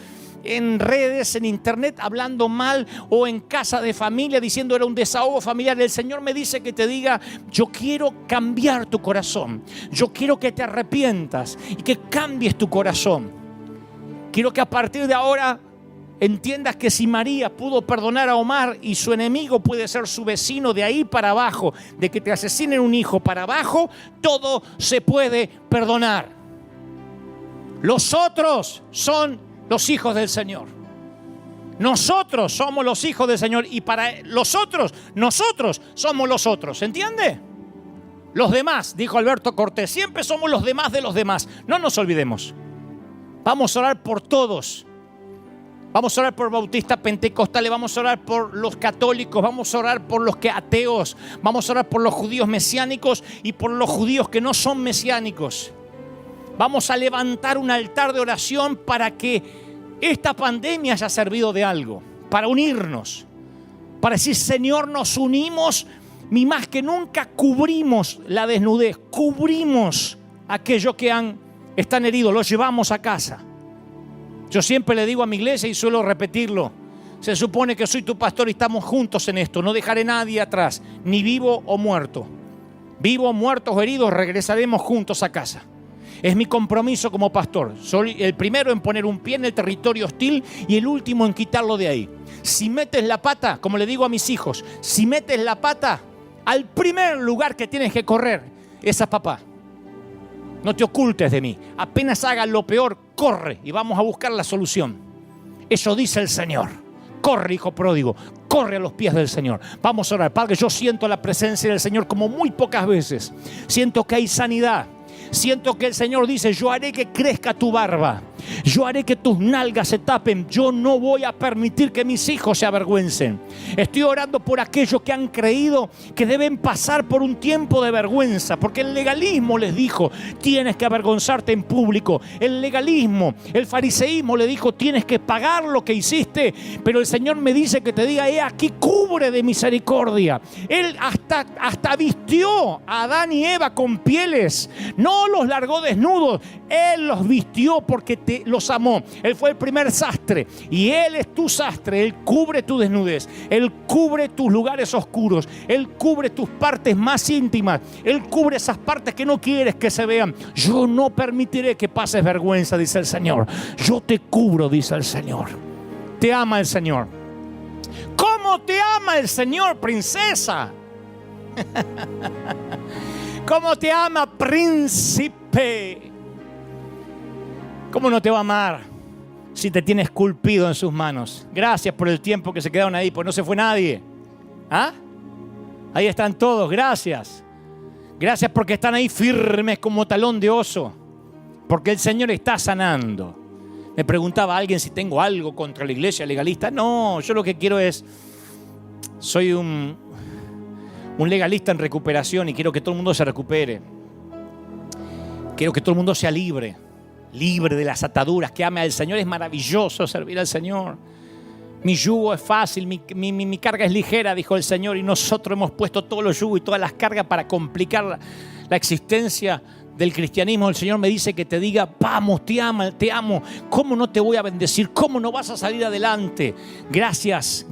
en redes, en internet, hablando mal, o en casa de familia diciendo era un desahogo familiar. El Señor me dice que te diga, yo quiero cambiar tu corazón. Yo quiero que te arrepientas y que cambies tu corazón. Quiero que a partir de ahora entiendas que si María pudo perdonar a Omar y su enemigo puede ser su vecino de ahí para abajo, de que te asesinen un hijo para abajo, todo se puede perdonar. Los otros son los hijos del Señor. Nosotros somos los hijos del Señor y para los otros, nosotros somos los otros. ¿Se entiende? Los demás, dijo Alberto Cortés, siempre somos los demás de los demás. No nos olvidemos. Vamos a orar por todos. Vamos a orar por bautistas pentecostales, vamos a orar por los católicos, vamos a orar por los ateos, vamos a orar por los judíos mesiánicos y por los judíos que no son mesiánicos. Vamos a levantar un altar de oración para que esta pandemia haya servido de algo, para unirnos, para decir, Señor, nos unimos y más que nunca cubrimos la desnudez, cubrimos a aquellos que están heridos, los llevamos a casa. Yo siempre le digo a mi iglesia y suelo repetirlo, se supone que soy tu pastor y estamos juntos en esto, no dejaré a nadie atrás, ni vivo o muerto. Vivo, muertos o heridos, regresaremos juntos a casa. Es mi compromiso como pastor. Soy el primero en poner un pie en el territorio hostil y el último en quitarlo de ahí. Si metes la pata, como le digo a mis hijos, si metes la pata, al primer lugar que tienes que correr es a papá. No te ocultes de mí. Apenas hagas lo peor, corre y vamos a buscar la solución. Eso dice el Señor. Corre, hijo pródigo, corre a los pies del Señor. Vamos a orar. Padre, yo siento la presencia del Señor como muy pocas veces. Siento que hay sanidad. Siento que el Señor dice, yo haré que crezca tu barba. Yo haré que tus nalgas se tapen. Yo no voy a permitir que mis hijos se avergüencen. Estoy orando por aquellos que han creído que deben pasar por un tiempo de vergüenza. Porque el legalismo les dijo, tienes que avergonzarte en público. El legalismo, el fariseísmo le dijo, tienes que pagar lo que hiciste. Pero el Señor me dice que te diga, aquí cubre de misericordia. Él hasta vistió a Adán y Eva con pieles. No los largó desnudos. Él los vistió porque los amó. Él fue el primer sastre y Él es tu sastre. Él cubre tu desnudez. Él cubre tus lugares oscuros. Él cubre tus partes más íntimas. Él cubre esas partes que no quieres que se vean. Yo no permitiré que pases vergüenza, dice el Señor. Yo te cubro, dice el Señor. Te ama el Señor. ¿Cómo te ama el Señor, princesa? ¿Cómo te ama, príncipe? ¿Cómo no te va a amar si te tiene esculpido en sus manos? Gracias por el tiempo que se quedaron ahí, pues no se fue nadie. ¿Ah? Ahí están todos, gracias. Gracias porque están ahí firmes como talón de oso. Porque el Señor está sanando. Me preguntaba alguien si tengo algo contra la iglesia legalista. No, yo lo que quiero es Soy un legalista en recuperación y quiero que todo el mundo se recupere. Quiero que todo el mundo sea libre de las ataduras, que ame al Señor. Es maravilloso servir al Señor. Mi yugo es fácil, mi carga es ligera, dijo el Señor, y nosotros hemos puesto todos los yugos y todas las cargas para complicar la existencia del cristianismo. El Señor me dice que te diga, vamos, te amo, ¿cómo no te voy a bendecir? ¿Cómo no vas a salir adelante? Gracias.